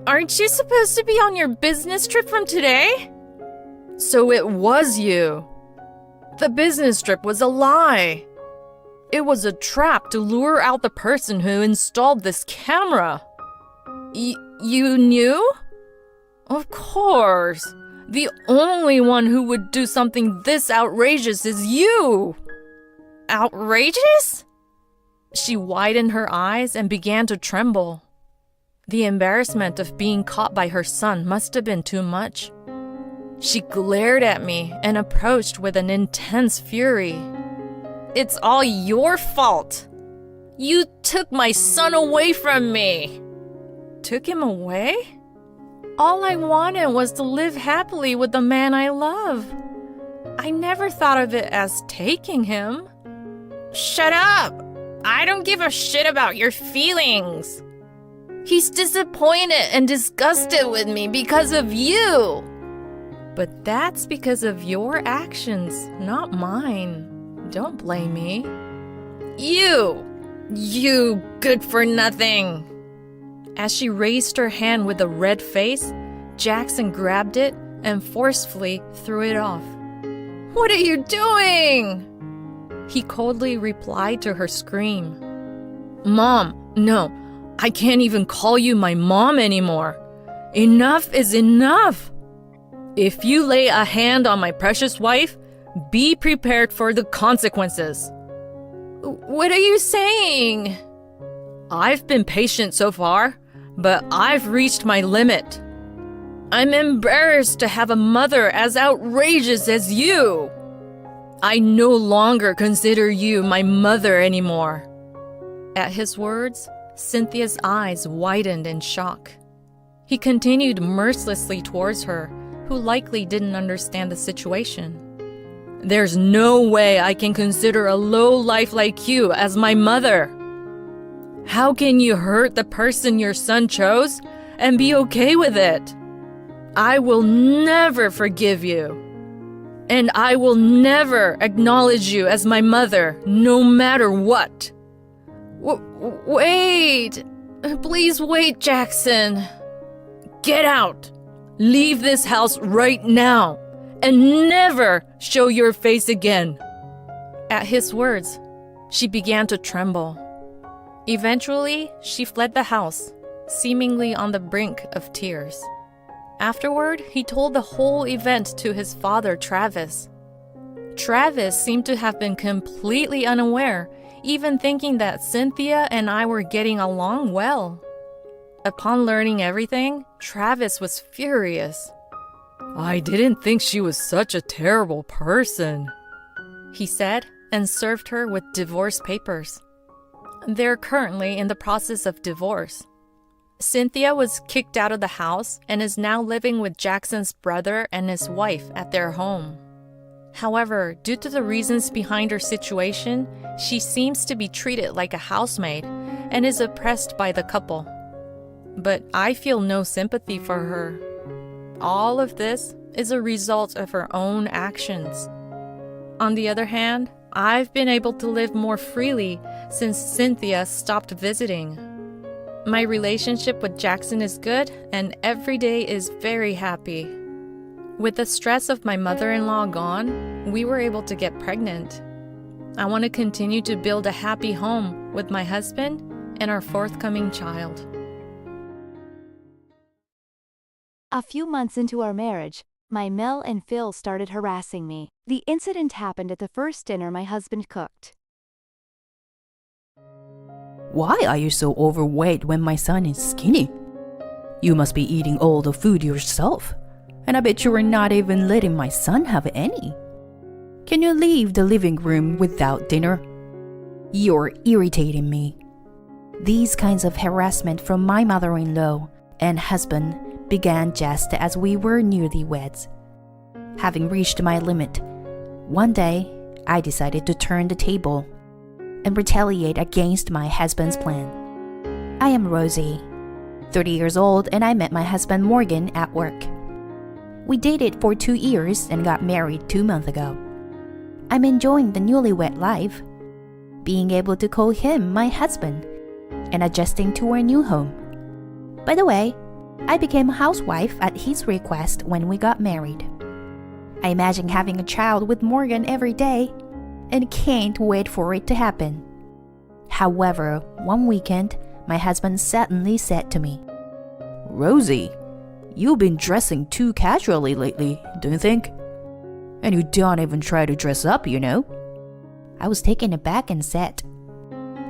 Aren't you supposed to be on your business trip from today?" "So it was you. The business trip was a lie. It was a trap to lure out the person who installed this camera." You knew?" "Of course. The only one who would do something this outrageous is you." "Outrageous?" She widened her eyes and began to tremble. The embarrassment of being caught by her son must have been too much. She glared at me and approached with an intense fury. "It's all your fault. You took my son away from me." "Took him away? All I wanted was to live happily with the man I love. I never thought of it as taking him." "Shut up! I don't give a shit about your feelings. He's disappointed and disgusted with me because of you." "But that's because of your actions, not mine. Don't blame me." You good for nothing." As she raised her hand with a red face, Jackson grabbed it and forcefully threw it off. "What are you doing?" He coldly replied to her scream. "Mom, no, I can't even call you my mom anymore. Enough is enough. If you lay a hand on my precious wife, be prepared for the consequences." "What are you saying?" "I've been patient so far, but I've reached my limit. I'm embarrassed to have a mother as outrageous as you. I no longer consider you my mother anymore." At his words, Cynthia's eyes widened in shock. He continued mercilessly towards her, who likely didn't understand the situation. "There's no way I can consider a lowlife like you as my mother. How can you hurt the person your son chose and be okay with it? I will never forgive you. And I will never acknowledge you as my mother, no matter what." Wait! Please wait, Jackson. "Get out! Leave this house right now, and never show your face again." At his words, she began to tremble. Eventually, she fled the house, seemingly on the brink of tears. Afterward, he told the whole event to his father, Travis. Travis seemed to have been completely unaware, even thinking that Cynthia and I were getting along well. Upon learning everything, Travis was furious. "I didn't think she was such a terrible person," he said, and served her with divorce papers. They're currently in the process of divorce. Cynthia was kicked out of the house and is now living with Jackson's brother and his wife at their home. However, due to the reasons behind her situation, she seems to be treated like a housemaid and is oppressed by the couple. But I feel no sympathy for her. All of this is a result of her own actions. On the other hand, I've been able to live more freely since Cynthia stopped visiting. My relationship with Jackson is good, and every day is very happy. With the stress of my mother-in-law gone, we were able to get pregnant. I want to continue to build a happy home with my husband and our forthcoming child. A few months into our marriage, my Mel and Phil started harassing me. The incident happened at the first dinner my husband cooked. "Why are you so overweight when my son is skinny? You must be eating all the food yourself, and I bet you are not even letting my son have any. Can you leave the living room without dinner? You're irritating me." These kinds of harassment from my mother-in-law and husband began just as we were newlyweds. Having reached my limit, one day I decided to turn the table and retaliate against my husband's plan. I am Rosie, 30 years old, and I met my husband Morgan at work. We dated for 2 years and got married 2 months ago. I'm enjoying the newlywed life, being able to call him my husband, and adjusting to our new home. By the way, I became a housewife at his request when we got married. I imagine having a child with Morgan every day and can't wait for it to happen. However, one weekend, my husband suddenly said to me, Rosie, you've been dressing too casually lately, don't you think? And you don't even try to dress up, you know? I was taken aback and said,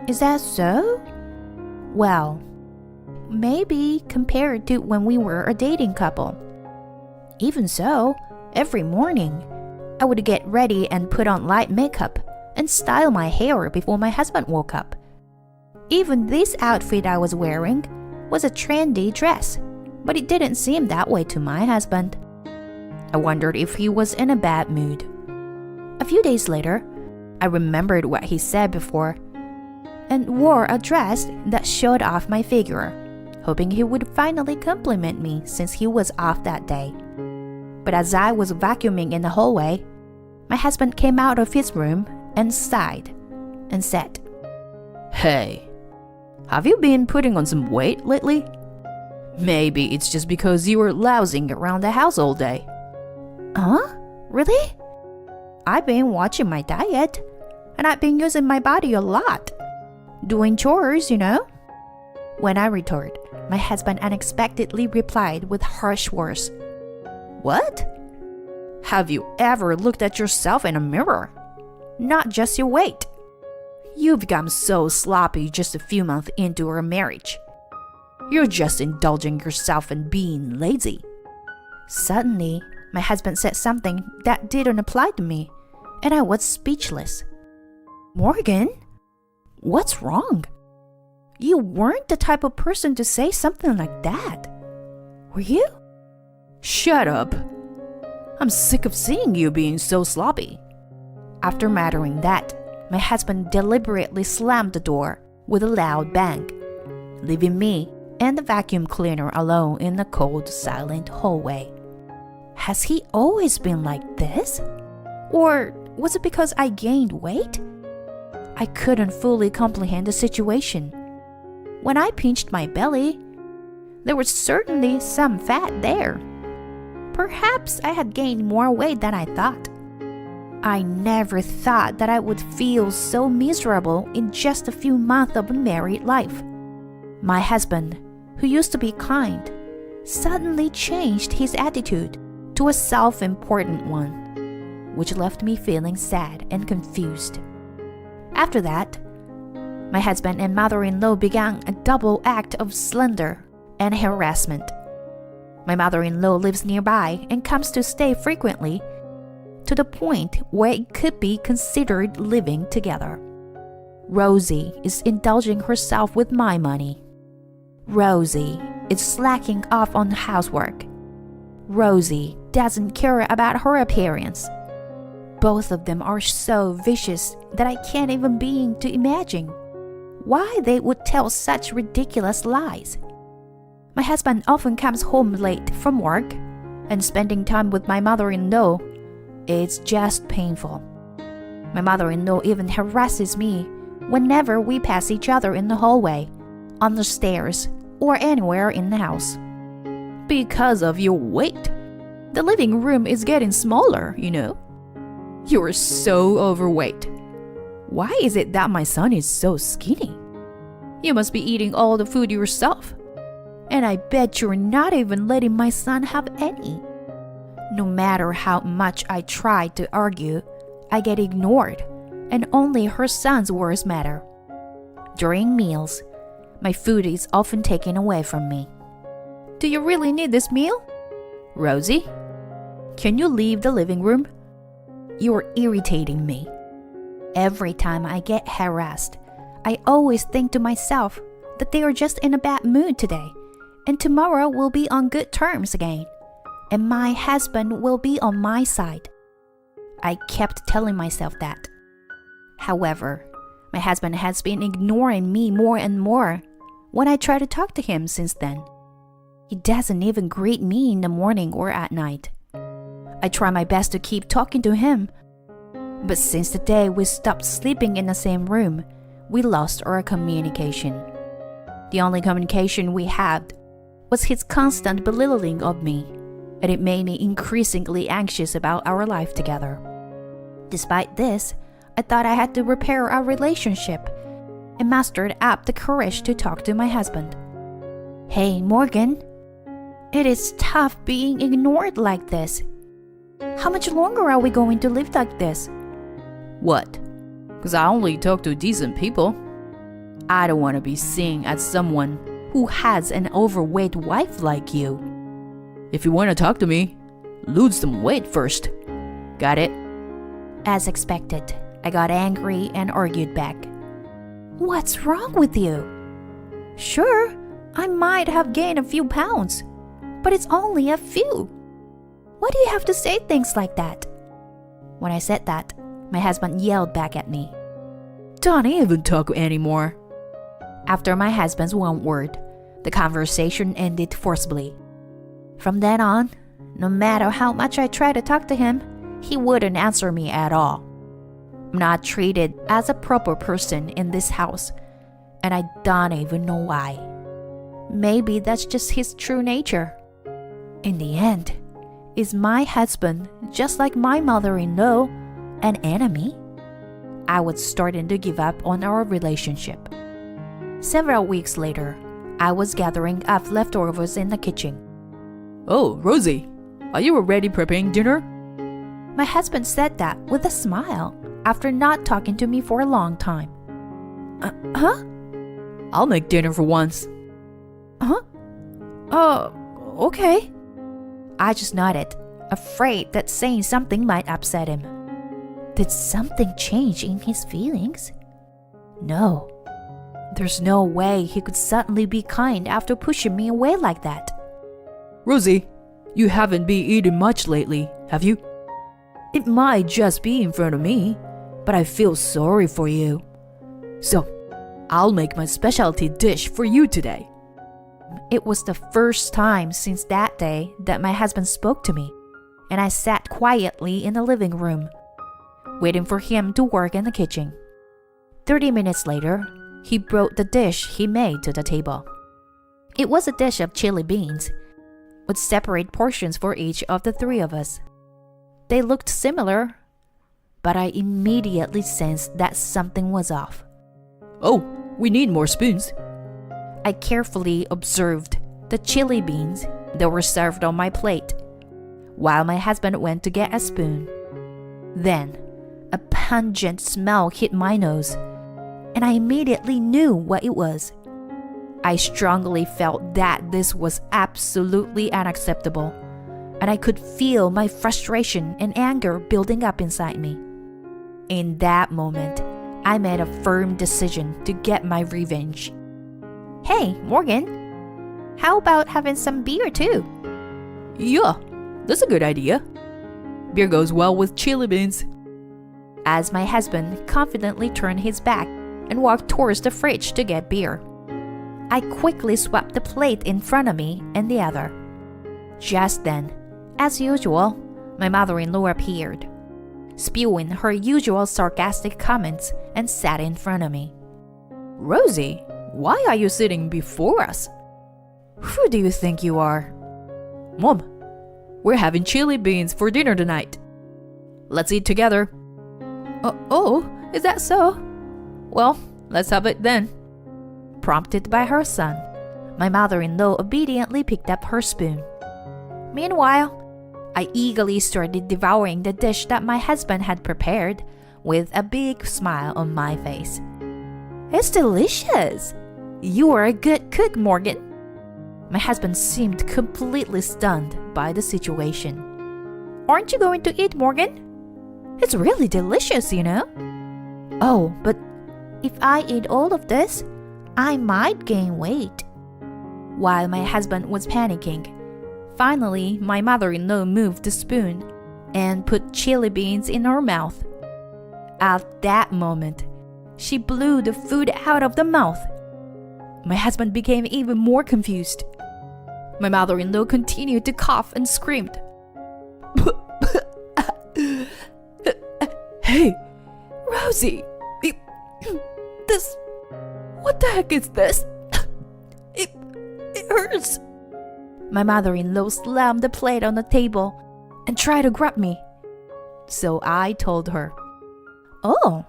Is that so? Well, maybe compared to when we were a dating couple. Even so, every morning, I would get ready and put on light makeup and style my hair before my husband woke up. Even this outfit I was wearing was a trendy dress, but it didn't seem that way to my husband. I wondered if he was in a bad mood. A few days later, I remembered what he said before and wore a dress that showed off my figure, hoping he would finally compliment me since he was off that day. But as I was vacuuming in the hallway, my husband came out of his room and sighed and said, Hey, have you been putting on some weight lately? Maybe it's just because you were lounging around the house all day. Huh? Really? I've been watching my diet, and I've been using my body a lot. Doing chores, you know? When I retorted, my husband unexpectedly replied with harsh words. What? Have you ever looked at yourself in a mirror? Not just your weight. You've become so sloppy just a few months into our marriage. You're just indulging yourself in being lazy. Suddenly, my husband said something that didn't apply to me, and I was speechless. Morgan? What's wrong? You weren't the type of person to say something like that. Were you? Shut up. I'm sick of seeing you being so sloppy. After muttering that, my husband deliberately slammed the door with a loud bang, leaving me and the vacuum cleaner alone in the cold, silent hallway. Has he always been like this? Or was it because I gained weight? I couldn't fully comprehend the situation. When I pinched my belly, there was certainly some fat there. Perhaps I had gained more weight than I thought. I never thought that I would feel so miserable in just a few months of a married life. My husband, who used to be kind, suddenly changed his attitude to a self-important one, which left me feeling sad and confused. After that, my husband and mother-in-law began a double act of slander and harassment. My mother-in-law lives nearby and comes to stay frequently, to the point where it could be considered living together. Rosie is indulging herself with my money. Rosie is slacking off on housework. Rosie doesn't care about her appearance. Both of them are so vicious that I can't even begin to imagine why they would tell such ridiculous lies. My husband often comes home late from work, and spending time with my mother-in-law is just painful. My mother-in-law even harasses me whenever we pass each other in the hallway, on the stairs, or anywhere in the house. Because of your weight. The living room is getting smaller, you know. You're so overweight. Why is it that my son is so skinny? You must be eating all the food yourself. And I bet you're not even letting my son have any. No matter how much I try to argue, I get ignored, and only her son's words matter. During meals, my food is often taken away from me. Do you really need this meal? Rosie, can you leave the living room? You're irritating me. Every time I get harassed, I always think to myself that they are just in a bad mood today, and tomorrow we'll be on good terms again, and my husband will be on my side. I kept telling myself that. However, my husband has been ignoring me more and more, when I try to talk to him since then. He doesn't even greet me in the morning or at night. I try my best to keep talking to him, but since the day we stopped sleeping in the same room, we lost our communication. The only communication we had was his constant belittling of me, and it made me increasingly anxious about our life together. Despite this, I thought I had to repair our relationship and mustered up the courage to talk to my husband. "Hey, Morgan, it is tough being ignored like this. How much longer are we going to live like this?" What? Because I only talk to decent people. I don't want to be seen as someone who has an overweight wife like you. If you want to talk to me, lose some weight first. Got it? As expected, I got angry and argued back. "What's wrong with you? Sure, I might have gained a few pounds, but it's only a few. Why do you have to say things like that?" When I said that, my husband yelled back at me. Don't even talk anymore. After my husband's one word, the conversation ended forcibly. From then on, no matter how much I tried to talk to him, he wouldn't answer me at all. I'm not treated as a proper person in this house, and I don't even know why. Maybe that's just his true nature. In the end, is my husband, just like my mother-in-law, an enemy? I was starting to give up on our relationship. Several weeks later, I was gathering up leftovers in the kitchen. Oh, Rosie, are you already preparing dinner? My husband said that with a smile after not talking to me for a long time. Huh? I'll make dinner for once. Huh? Okay. I just nodded, afraid that saying something might upset him. Did something change in his feelings? No. There's no way he could suddenly be kind after pushing me away like that. Rosie, you haven't been eating much lately, have you? It might just be in front of me, but I feel sorry for you. So, I'll make my specialty dish for you today. It was the first time since that day that my husband spoke to me, and I sat quietly in the living room, waiting for him to work in the kitchen. 30 minutes later, he brought the dish he made to the table. It was a dish of chili beans, with separate portions for each of the three of us. They looked similar, but I immediately sensed that something was off. Oh, we need more spoons. I carefully observed the chili beans that were served on my plate, while my husband went to get a spoon. Then, a pungent smell hit my nose, and I immediately knew what it was. I strongly felt that this was absolutely unacceptable, and I could feel my frustration and anger building up inside me. In that moment, I made a firm decision to get my revenge. "Hey, Morgan, how about having some beer too?" Yeah, that's a good idea. Beer goes well with chili beans. As my husband confidently turned his back and walked towards the fridge to get beer, I quickly swapped the plate in front of me and the other. Just then, as usual, my mother-in-law appeared, spewing her usual sarcastic comments, and sat in front of me. Rosie, why are you sitting before us? Who do you think you are? Mom, we're having chili beans for dinner tonight. Let's eat together. Oh, is that so? Well, let's have it then. Prompted by her son, my mother-in-law obediently picked up her spoon. Meanwhile, I eagerly started devouring the dish that my husband had prepared, with a big smile on my face. "It's delicious! You are a good cook, Morgan." My husband seemed completely stunned by the situation. "Aren't you going to eat, Morgan? It's really delicious, you know." "Oh, but if I eat all of this, I might gain weight." While my husband was panicking, finally my mother-in-law moved the spoon and put chili beans in her mouth. At that moment, she blew the food out of the mouth. My husband became even more confused. My mother-in-law continued to cough and screamed. Hey, Rosie, this, what the heck is this? It hurts. My mother-in-law slammed the plate on the table and tried to grab me. So I told her, "Oh,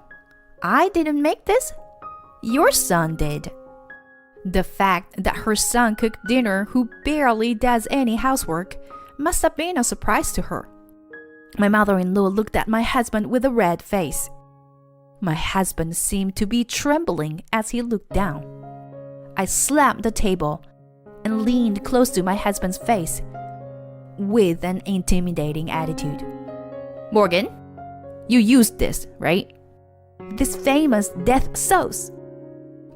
I didn't make this. Your son did." The fact that her son cooked dinner who barely does any housework must have been a surprise to her. My mother-in-law looked at my husband with a red face. My husband seemed to be trembling as he looked down. I slammed the table and leaned close to my husband's face with an intimidating attitude. "Morgan, you used this, right? This famous death sauce,"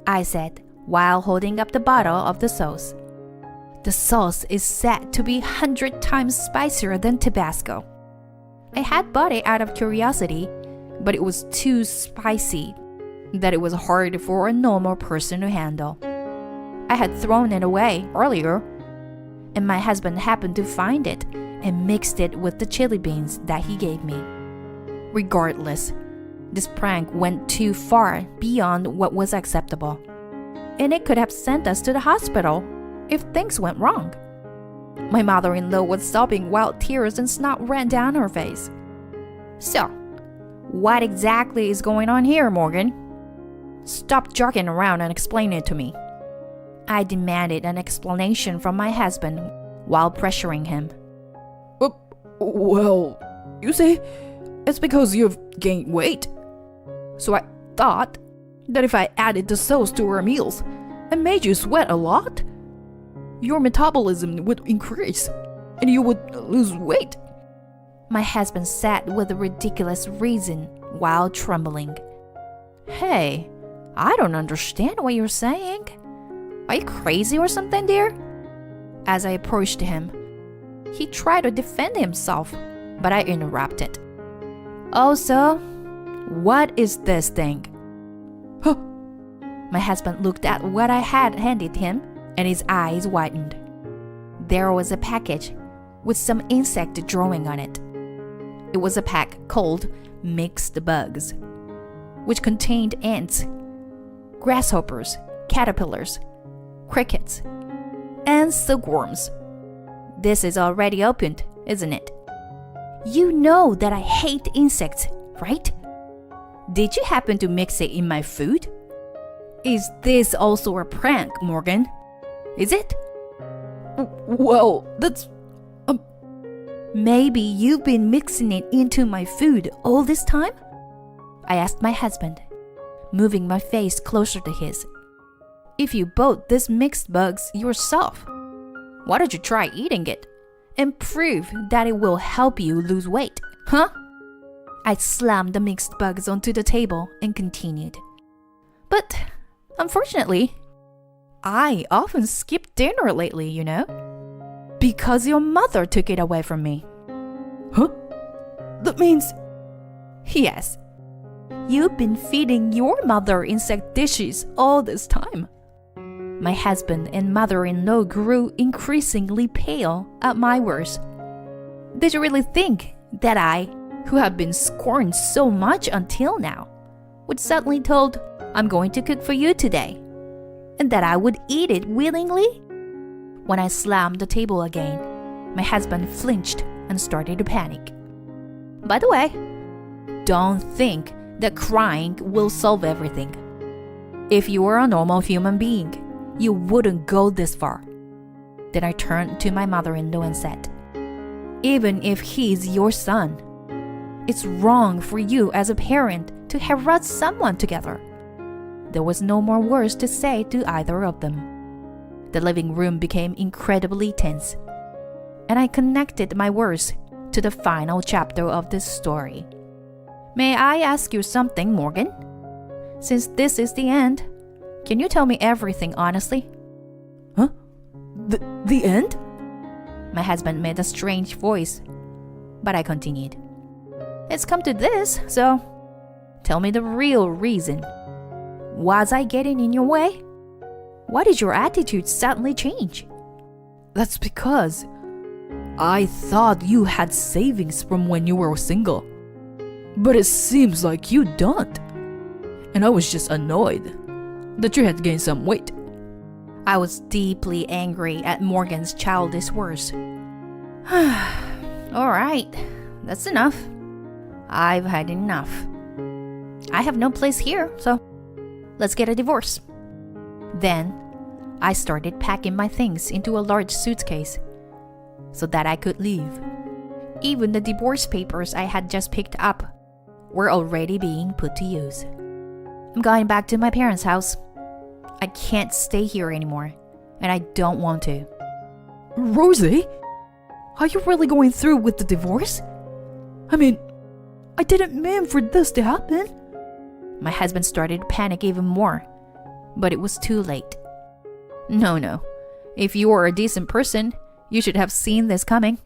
I said while holding up the bottle of the sauce. The sauce is said to be 100 times spicier than Tabasco. I had bought it out of curiosity, but it was too spicy that it was hard for a normal person to handle. I had thrown it away earlier, and my husband happened to find it and mixed it with the chili beans that he gave me. Regardless, this prank went too far beyond what was acceptable, and it could have sent us to the hospital if things went wrong. My mother-in-law was sobbing while tears and snot ran down her face. "So, what exactly is going on here, Morgan? Stop joking around and explain it to me." I demanded an explanation from my husband while pressuring him. Well, you see, it's because you've gained weight. So I thought that if I added the sauce to our meals and made you sweat a lot, your metabolism would increase and you would lose weight. My husband said with a ridiculous reason while trembling. "Hey, I don't understand what you're saying. Are you crazy or something, dear?" As I approached him, he tried to defend himself, but I interrupted. "Also, what is this thing?" Huh? My husband looked at what I had handed him, and his eyes widened. There was a package with some insect drawing on it. It was a pack called Mixed Bugs, which contained ants, grasshoppers, caterpillars, crickets, and silkworms. This is already opened, isn't it? You know that I hate insects, right? Did you happen to mix it in my food? Is this also a prank, Morgan? Is it? Well, that's... Maybe you've been mixing it into my food all this time? I asked my husband, moving my face closer to his. If you bought this mixed bugs yourself, why don't you try eating it and prove that it will help you lose weight, huh? I slammed the mixed bugs onto the table and continued. But unfortunately, I often skip dinner lately, you know? Because your mother took it away from me. Huh? That means... Yes. You've been feeding your mother insect dishes all this time. My husband and mother-in-law grew increasingly pale at my words. Did you really think that I, who have been scorned so much until now, would suddenly told, "I'm going to cook for you today," and that I would eat it willingly? When I slammed the table again, my husband flinched and started to panic. By the way, don't think that crying will solve everything. If you were a normal human being, you wouldn't go this far. Then I turned to my mother-in-law and said, "Even if he's your son, it's wrong for you as a parent to harass someone together." There was no more words to say to either of them. The living room became incredibly tense, and I connected my words to the final chapter of this story. May I ask you something, Morgan? Since this is the end, can you tell me everything honestly? Huh? The end? My husband made a strange voice, but I continued. It's come to this, so tell me the real reason. Was I getting in your way? Why did your attitude suddenly change? That's because I thought you had savings from when you were single. But it seems like you don't. And I was just annoyed that you had gained some weight. I was deeply angry at Morgan's childish words. Alright, that's enough. I've had enough. I have no place here, so let's get a divorce. Then, I started packing my things into a large suitcase so that I could leave. Even the divorce papers I had just picked up were already being put to use. I'm going back to my parents' house. I can't stay here anymore, and I don't want to. Rosie? Are you really going through with the divorce? I mean, I didn't mean for this to happen. My husband started to panic even more, but it was too late. No. If you are a decent person, you should have seen this coming.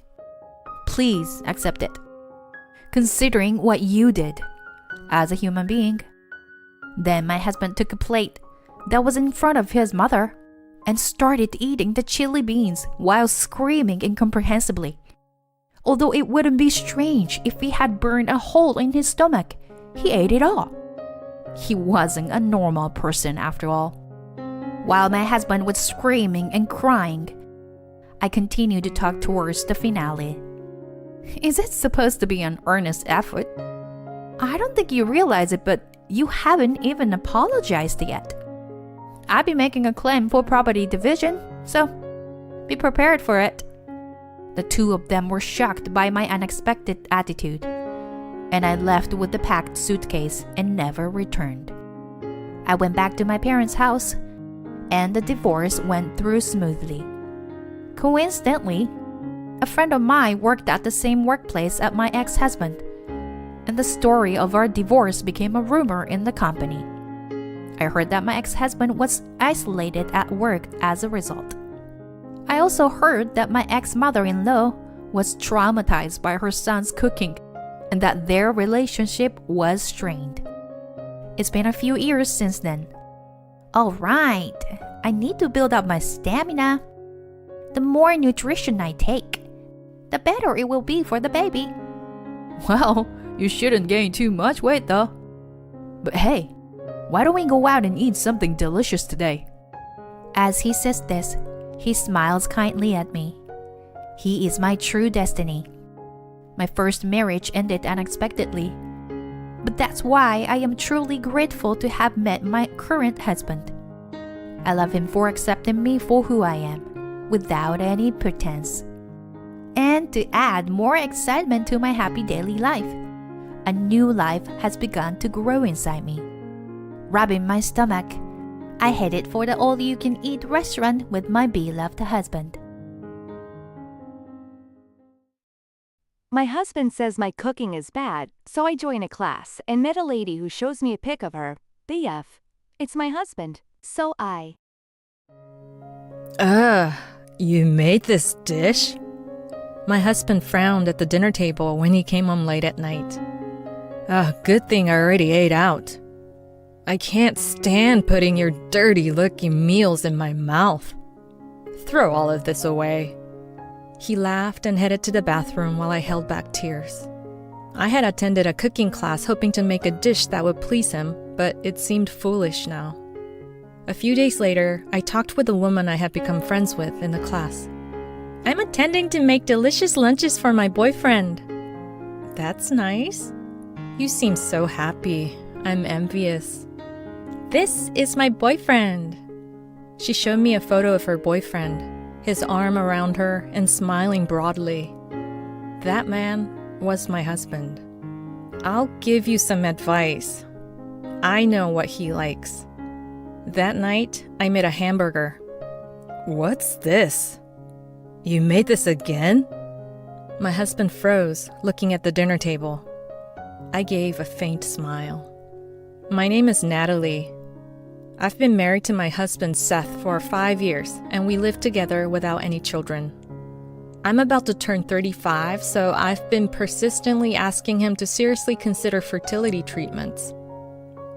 Please accept it, considering what you did as a human being. Then my husband took a plate that was in front of his mother and started eating the chili beans while screaming incomprehensibly. Although it wouldn't be strange if he had burned a hole in his stomach, he ate it all. He wasn't a normal person after all. While my husband was screaming and crying, I continued to talk towards the finale. Is it supposed to be an earnest effort? I don't think you realize it, but you haven't even apologized yet. I'll be making a claim for property division, so be prepared for it. The two of them were shocked by my unexpected attitude, and I left with the packed suitcase and never returned. I went back to my parents' house, and the divorce went through smoothly. Coincidentally, a friend of mine worked at the same workplace as my ex-husband, and the story of our divorce became a rumor in the company. I heard that my ex-husband was isolated at work as a result. I also heard that my ex-mother-in-law was traumatized by her son's cooking and that their relationship was strained. It's been a few years since then. Alright, I need to build up my stamina. The more nutrition I take, the better it will be for the baby. Well, you shouldn't gain too much weight though. But hey, why don't we go out and eat something delicious today? As he says this, he smiles kindly at me. He is my true destiny. My first marriage ended unexpectedly, but that's why I am truly grateful to have met my current husband. I love him for accepting me for who I am, without any pretense. And to add more excitement to my happy daily life, a new life has begun to grow inside me. Rubbing my stomach, I headed for the all-you-can-eat restaurant with my beloved husband. My husband says my cooking is bad, so I join a class and met a lady who shows me a pic of her. BF. It's my husband. So You made this dish? My husband frowned at the dinner table when he came home late at night. Good thing I already ate out. I can't stand putting your dirty-looking meals in my mouth. Throw all of this away. He laughed and headed to the bathroom while I held back tears. I had attended a cooking class hoping to make a dish that would please him, but it seemed foolish now. A few days later, I talked with a woman I had become friends with in the class. I'm attending to make delicious lunches for my boyfriend. That's nice. You seem so happy. I'm envious. This is my boyfriend. She showed me a photo of her boyfriend, his arm around her and smiling broadly. That man was my husband. I'll give you some advice. I know what he likes. That night, I made a hamburger. What's this? You made this again? My husband froze, looking at the dinner table. I gave a faint smile. My name is Natalie. I've been married to my husband Seth for 5 years, and we live together without any children. I'm about to turn 35, so I've been persistently asking him to seriously consider fertility treatments.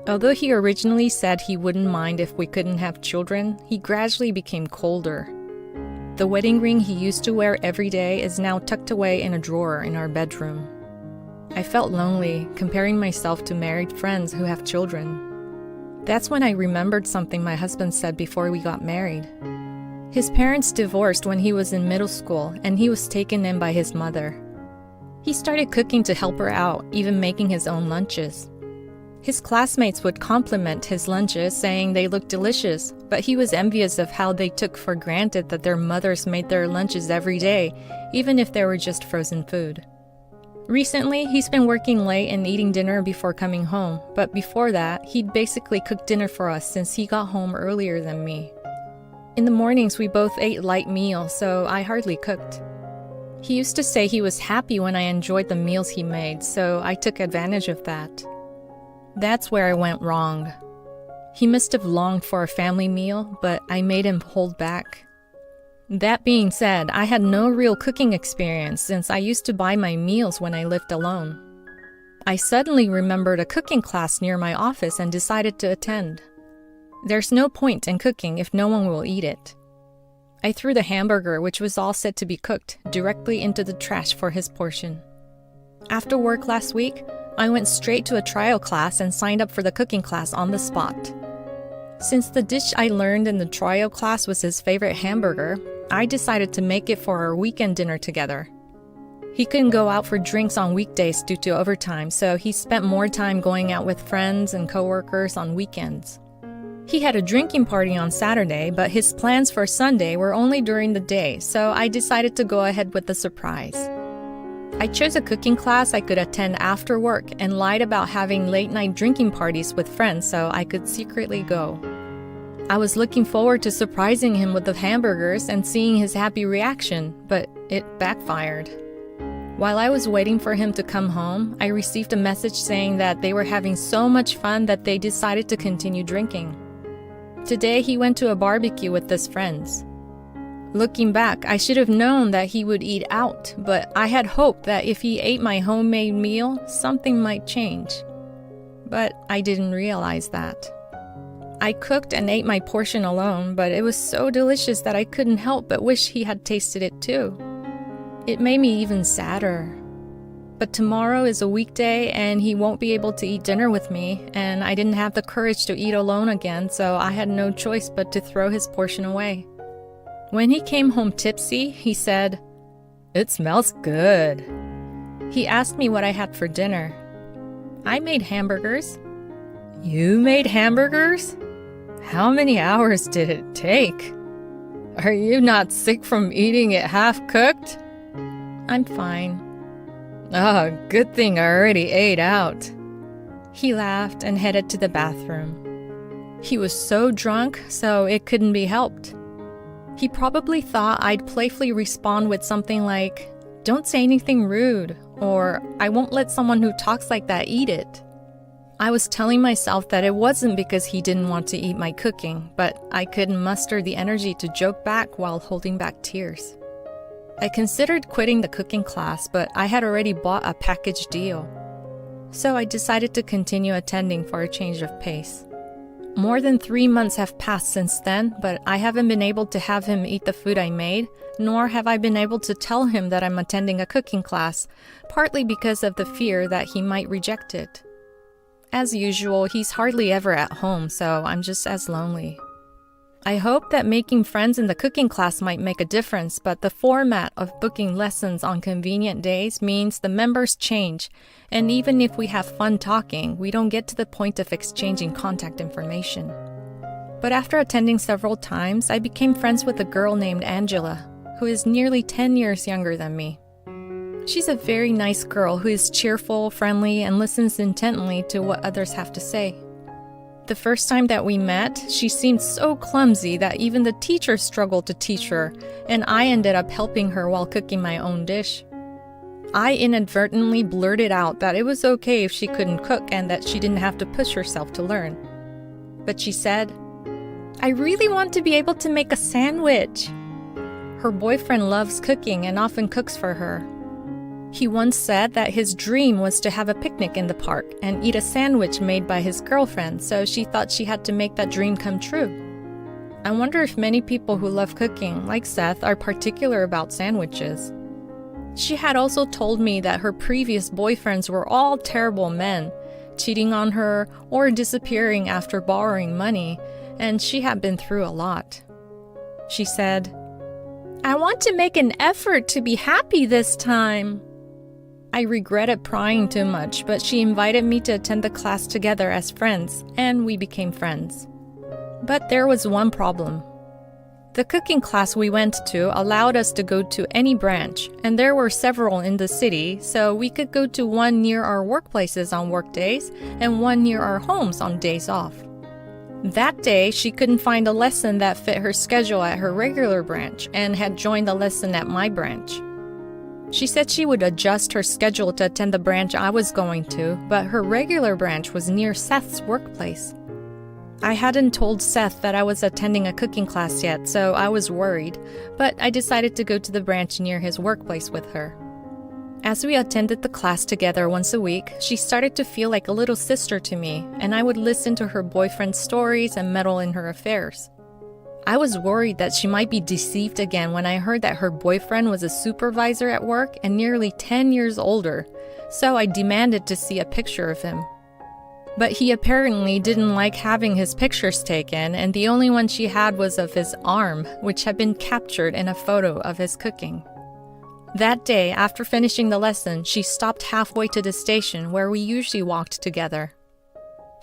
Although he originally said he wouldn't mind if we couldn't have children, he gradually became colder. The wedding ring he used to wear every day is now tucked away in a drawer in our bedroom. I felt lonely, comparing myself to married friends who have children. That's when I remembered something my husband said before we got married. His parents divorced when he was in middle school, and he was taken in by his mother. He started cooking to help her out, even making his own lunches. His classmates would compliment his lunches, saying they looked delicious, but he was envious of how they took for granted that their mothers made their lunches every day, even if they were just frozen food. Recently, he's been working late and eating dinner before coming home, but before that, he'd basically cooked dinner for us since he got home earlier than me. In the mornings, we both ate light meals, so I hardly cooked. He used to say he was happy when I enjoyed the meals he made, so I took advantage of that. That's where I went wrong. He must have longed for a family meal, but I made him hold back. That being said, I had no real cooking experience since I used to buy my meals when I lived alone. I suddenly remembered a cooking class near my office and decided to attend. There's no point in cooking if no one will eat it. I threw the hamburger, which was all set to be cooked, directly into the trash for his portion. After work last week, I went straight to a trial class and signed up for the cooking class on the spot. Since the dish I learned in the trial class was his favorite hamburger, I decided to make it for our weekend dinner together. He couldn't go out for drinks on weekdays due to overtime, so he spent more time going out with friends and coworkers on weekends. He had a drinking party on Saturday, but his plans for Sunday were only during the day, so I decided to go ahead with the surprise. I chose a cooking class I could attend after work and lied about having late-night drinking parties with friends so I could secretly go. I was looking forward to surprising him with the hamburgers and seeing his happy reaction, but it backfired. While I was waiting for him to come home, I received a message saying that they were having so much fun that they decided to continue drinking. Today, he went to a barbecue with his friends. Looking back, I should have known that he would eat out, but I had hoped that if he ate my homemade meal, something might change. But I didn't realize that. I cooked and ate my portion alone, but it was so delicious that I couldn't help but wish he had tasted it too. It made me even sadder. But tomorrow is a weekday and he won't be able to eat dinner with me, and I didn't have the courage to eat alone again, so I had no choice but to throw his portion away. When he came home tipsy, he said, "It smells good." He asked me what I had for dinner. I made hamburgers. You made hamburgers? How many hours did it take? Are you not sick from eating it half-cooked? I'm fine. Oh, good thing I already ate out. He laughed and headed to the bathroom. He was so drunk, so it couldn't be helped. He probably thought I'd playfully respond with something like, "Don't say anything rude," or "I won't let someone who talks like that eat it." I was telling myself that it wasn't because he didn't want to eat my cooking, but I couldn't muster the energy to joke back while holding back tears. I considered quitting the cooking class, but I had already bought a package deal. So I decided to continue attending for a change of pace. More than 3 months have passed since then, but I haven't been able to have him eat the food I made, nor have I been able to tell him that I'm attending a cooking class, partly because of the fear that he might reject it. As usual, he's hardly ever at home, so I'm just as lonely. I hope that making friends in the cooking class might make a difference, but the format of booking lessons on convenient days means the members change, and even if we have fun talking, we don't get to the point of exchanging contact information. But after attending several times, I became friends with a girl named Angela, who is nearly 10 years younger than me. She's a very nice girl who is cheerful, friendly, and listens intently to what others have to say. The first time that we met, she seemed so clumsy that even the teacher struggled to teach her, and I ended up helping her while cooking my own dish. I inadvertently blurted out that it was okay if she couldn't cook and that she didn't have to push herself to learn. But she said, "I really want to be able to make a sandwich." Her boyfriend loves cooking and often cooks for her. He once said that his dream was to have a picnic in the park and eat a sandwich made by his girlfriend, so she thought she had to make that dream come true. I wonder if many people who love cooking, like Seth, are particular about sandwiches. She had also told me that her previous boyfriends were all terrible men, cheating on her or disappearing after borrowing money, and she had been through a lot. She said, "I want to make an effort to be happy this time." I regretted prying too much, but she invited me to attend the class together as friends, and we became friends. But there was one problem. The cooking class we went to allowed us to go to any branch, and there were several in the city, so we could go to one near our workplaces on work days and one near our homes on days off. That day, she couldn't find a lesson that fit her schedule at her regular branch and had joined a lesson at my branch. She said she would adjust her schedule to attend the branch I was going to, but her regular branch was near Seth's workplace. I hadn't told Seth that I was attending a cooking class yet, so I was worried, but I decided to go to the branch near his workplace with her. As we attended the class together once a week, she started to feel like a little sister to me, and I would listen to her boyfriend's stories and meddle in her affairs. I was worried that she might be deceived again when I heard that her boyfriend was a supervisor at work and nearly 10 years older, so I demanded to see a picture of him. But he apparently didn't like having his pictures taken, and the only one she had was of his arm, which had been captured in a photo of his cooking. That day, after finishing the lesson, she stopped halfway to the station where we usually walked together.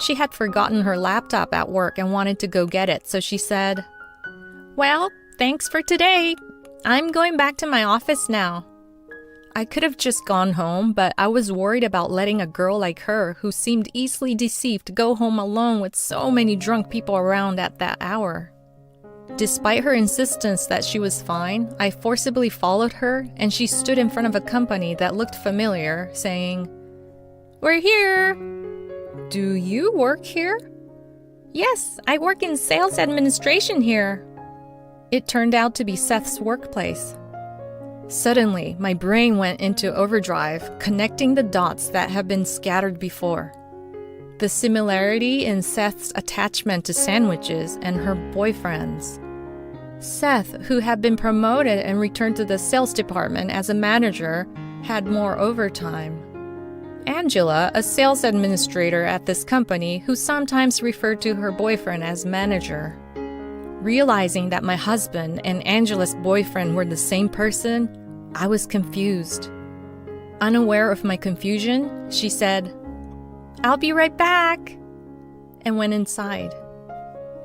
She had forgotten her laptop at work and wanted to go get it, so she said, "Well, thanks for today. I'm going back to my office now." I could have just gone home, but I was worried about letting a girl like her, who seemed easily deceived, go home alone with so many drunk people around at that hour. Despite her insistence that she was fine, I forcibly followed her, and she stood in front of a company that looked familiar, saying, "We're here." "Do you work here?" "Yes, I work in sales administration here." It turned out to be Seth's workplace. Suddenly, my brain went into overdrive, connecting the dots that had been scattered before. The similarity in Seth's attachment to sandwiches and her boyfriend's. Seth, who had been promoted and returned to the sales department as a manager, had more overtime. Angela, a sales administrator at this company, who sometimes referred to her boyfriend as manager. Realizing that my husband and Angela's boyfriend were the same person, I was confused. Unaware of my confusion, she said, "I'll be right back," and went inside.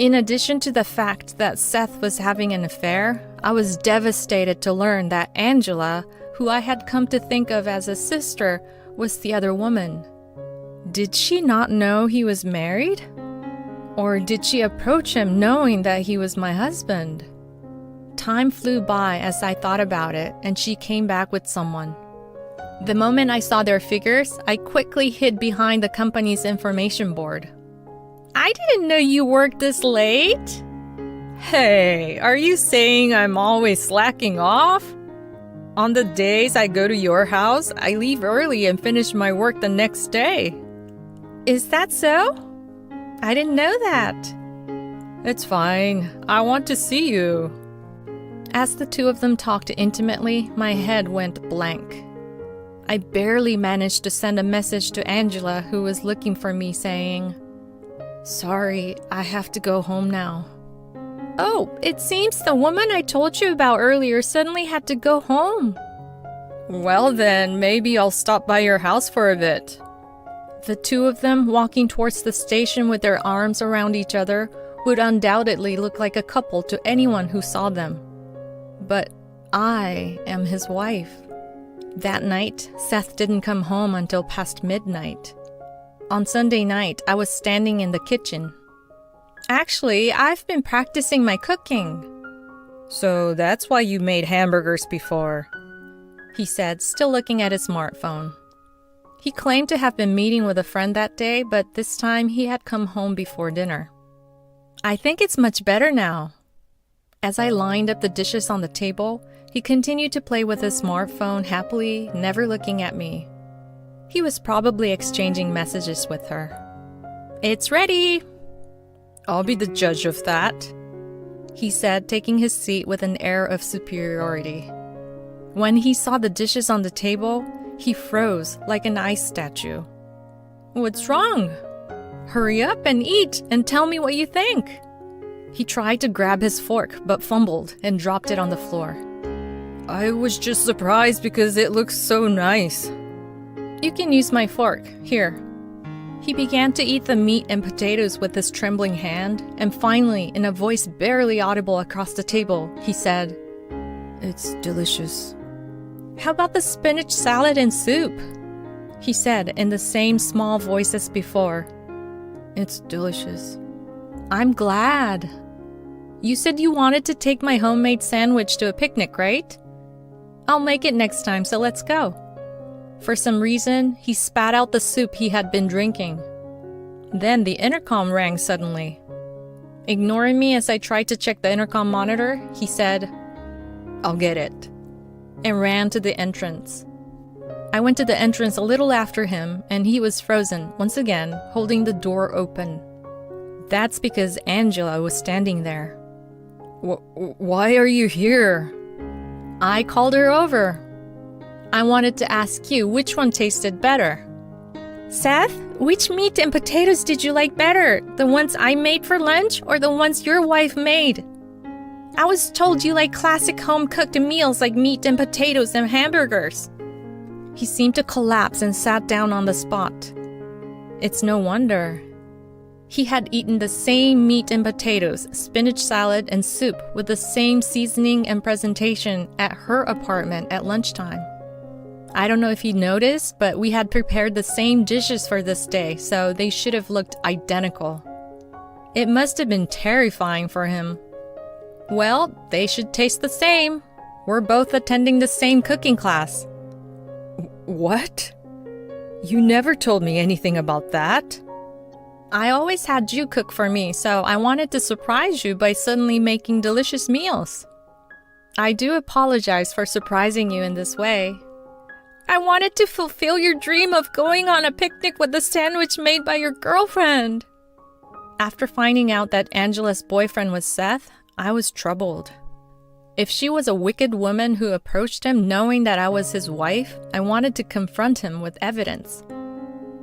In addition to the fact that Seth was having an affair, I was devastated to learn that Angela, who I had come to think of as a sister, was the other woman. Did she not know he was married? Or did she approach him knowing that he was my husband? Time flew by as I thought about it, and she came back with someone. The moment I saw their figures, I quickly hid behind the company's information board. "I didn't know you worked this late." "Hey, are you saying I'm always slacking off? On the days I go to your house, I leave early and finish my work the next day." "Is that so? I didn't know that." "It's fine. I want to see you." As the two of them talked intimately, my head went blank. I barely managed to send a message to Angela, who was looking for me, saying, "Sorry, I have to go home now." "Oh, it seems the woman I told you about earlier suddenly had to go home." "Well then, maybe I'll stop by your house for a bit." The two of them walking towards the station with their arms around each other would undoubtedly look like a couple to anyone who saw them. But I am his wife. That night, Seth didn't come home until past midnight. On Sunday night, I was standing in the kitchen. "Actually, I've been practicing my cooking." "So that's why you made hamburgers before," he said, still looking at his smartphone. He claimed to have been meeting with a friend that day, but this time he had come home before dinner. "I think it's much better now." As I lined up the dishes on the table, He continued to play with his smartphone happily, never looking at me. He was probably exchanging messages with her. "It's ready." "I'll be the judge of that," he said, taking his seat with an air of superiority. When he saw the dishes on the table, he froze like an ice statue. "What's wrong? Hurry up and eat and tell me what you think." He tried to grab his fork but fumbled and dropped it on the floor. "I was just surprised because it looks so nice." "You can use my fork. Here." He began to eat the meat and potatoes with his trembling hand, and finally, in a voice barely audible across the table, he said, "It's delicious." "How about the spinach salad and soup?" he said in the same small voice as before. "It's delicious." "I'm glad. You said you wanted to take my homemade sandwich to a picnic, right? I'll make it next time, so let's go." For some reason, he spat out the soup he had been drinking. Then the intercom rang suddenly. Ignoring me as I tried to check the intercom monitor, he said, "I'll get it," and ran to the entrance. I went to the entrance a little after him, and he was frozen, once again, holding the door open. That's because Angela was standing there. Why are you here?" I called her over. "I wanted to ask you which one tasted better." "Seth, which meat and potatoes did you like better? The ones I made for lunch or the ones your wife made?" "I was told you like classic home-cooked meals like meat and potatoes and hamburgers." He seemed to collapse and sat down on the spot. It's no wonder. He had eaten the same meat and potatoes, spinach salad, and soup with the same seasoning and presentation at her apartment at lunchtime. I don't know if he noticed, but we had prepared the same dishes for this day, so they should have looked identical. It must have been terrifying for him. Well, they should taste the same. We're both attending the same cooking class. What? You never told me anything about that. I always had you cook for me, so I wanted to surprise you by suddenly making delicious meals. I do apologize for surprising you in this way. I wanted to fulfill your dream of going on a picnic with a sandwich made by your girlfriend. After finding out that Angela's boyfriend was Seth, I was troubled. If she was a wicked woman who approached him knowing that I was his wife, I wanted to confront him with evidence.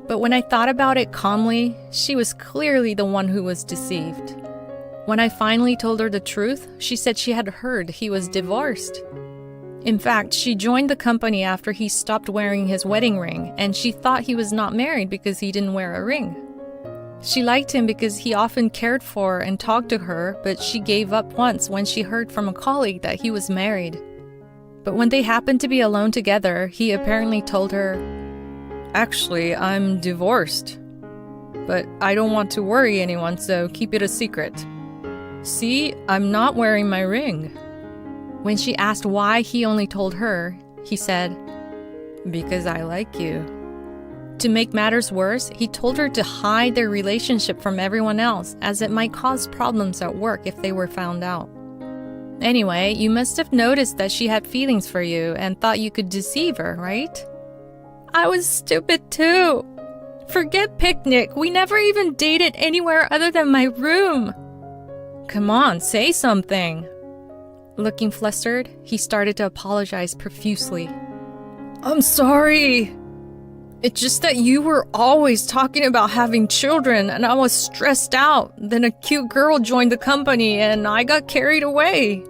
But when I thought about it calmly, she was clearly the one who was deceived. When I finally told her the truth, she said she had heard he was divorced. In fact, she joined the company after he stopped wearing his wedding ring, and she thought he was not married because he didn't wear a ring. She liked him because he often cared for and talked to her, but she gave up once when she heard from a colleague that he was married. But when they happened to be alone together, he apparently told her, "Actually, I'm divorced. But I don't want to worry anyone, so keep it a secret. See, I'm not wearing my ring." When she asked why he only told her, he said, "Because I like you." To make matters worse, he told her to hide their relationship from everyone else, as it might cause problems at work if they were found out. Anyway, you must have noticed that she had feelings for you and thought you could deceive her, right? I was stupid too. Forget picnic, we never even dated anywhere other than my room. Come on, say something. Looking flustered, he started to apologize profusely. I'm sorry. It's just that you were always talking about having children and I was stressed out. Then a cute girl joined the company and I got carried away.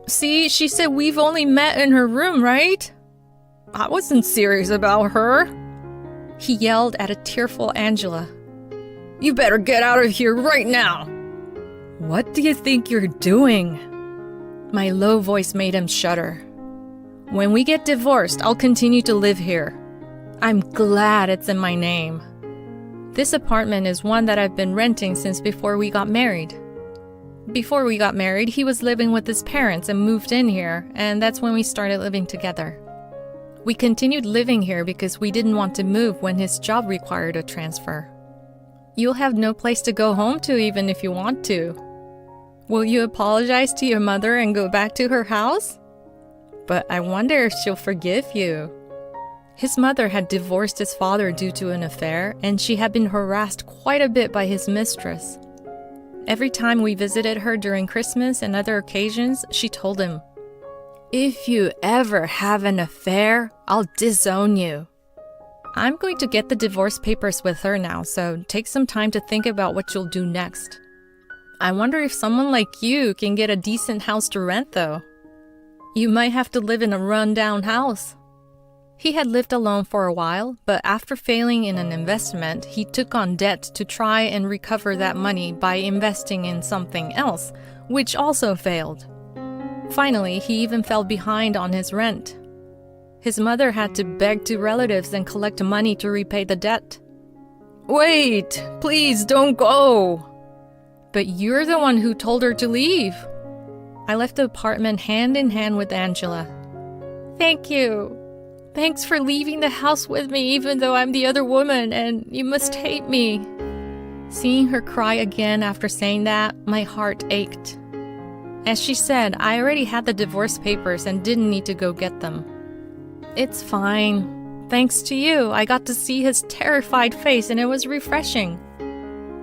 See, she said we've only met in her room, right? I wasn't serious about her. He yelled at a tearful Angela. You better get out of here right now. What do you think you're doing? My low voice made him shudder. When we get divorced, I'll continue to live here. I'm glad it's in my name. This apartment is one that I've been renting since before we got married. Before we got married, he was living with his parents and moved in here, and that's when we started living together. We continued living here because we didn't want to move when his job required a transfer. You'll have no place to go home to even if you want to. Will you apologize to your mother and go back to her house? but I wonder if she'll forgive you. His mother had divorced his father due to an affair, and she had been harassed quite a bit by his mistress. Every time we visited her during Christmas and other occasions, she told him, "If you ever have an affair, I'll disown you." I'm going to get the divorce papers with her now, so take some time to think about what you'll do next. I wonder if someone like you can get a decent house to rent, though. You might have to live in a run-down house. He had lived alone for a while, but after failing in an investment, he took on debt to try and recover that money by investing in something else, which also failed. Finally, he even fell behind on his rent. His mother had to beg to relatives and collect money to repay the debt. "Wait, please don't go." "But you're the one who told her to leave." I left the apartment hand in hand with Angela. "Thank you. Thanks for leaving the house with me even though I'm the other woman and you must hate me." Seeing her cry again after saying that, my heart ached. As she said, I already had the divorce papers and didn't need to go get them. "It's fine. Thanks to you, I got to see his terrified face and it was refreshing."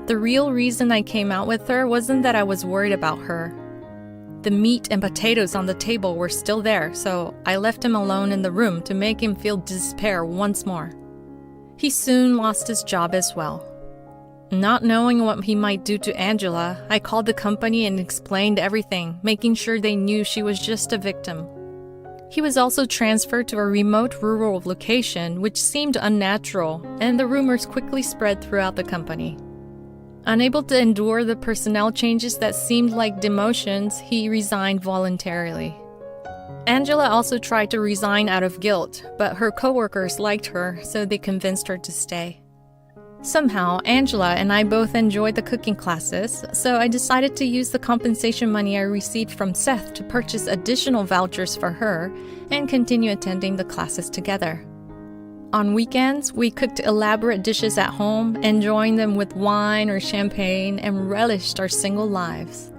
The real reason I came out with her wasn't that I was worried about her. The meat and potatoes on the table were still there, so I left him alone in the room to make him feel despair once more. He soon lost his job as well. Not knowing what he might do to Angela, I called the company and explained everything, making sure they knew she was just a victim. He was also transferred to a remote rural location, which seemed unnatural, and the rumors quickly spread throughout the company. Unable to endure the personnel changes that seemed like demotions, he resigned voluntarily. Angela also tried to resign out of guilt, but her coworkers liked her, so they convinced her to stay. Somehow, Angela and I both enjoyed the cooking classes, so I decided to use the compensation money I received from Seth to purchase additional vouchers for her and continue attending the classes together. On weekends, we cooked elaborate dishes at home, enjoying them with wine or champagne, and relished our single lives.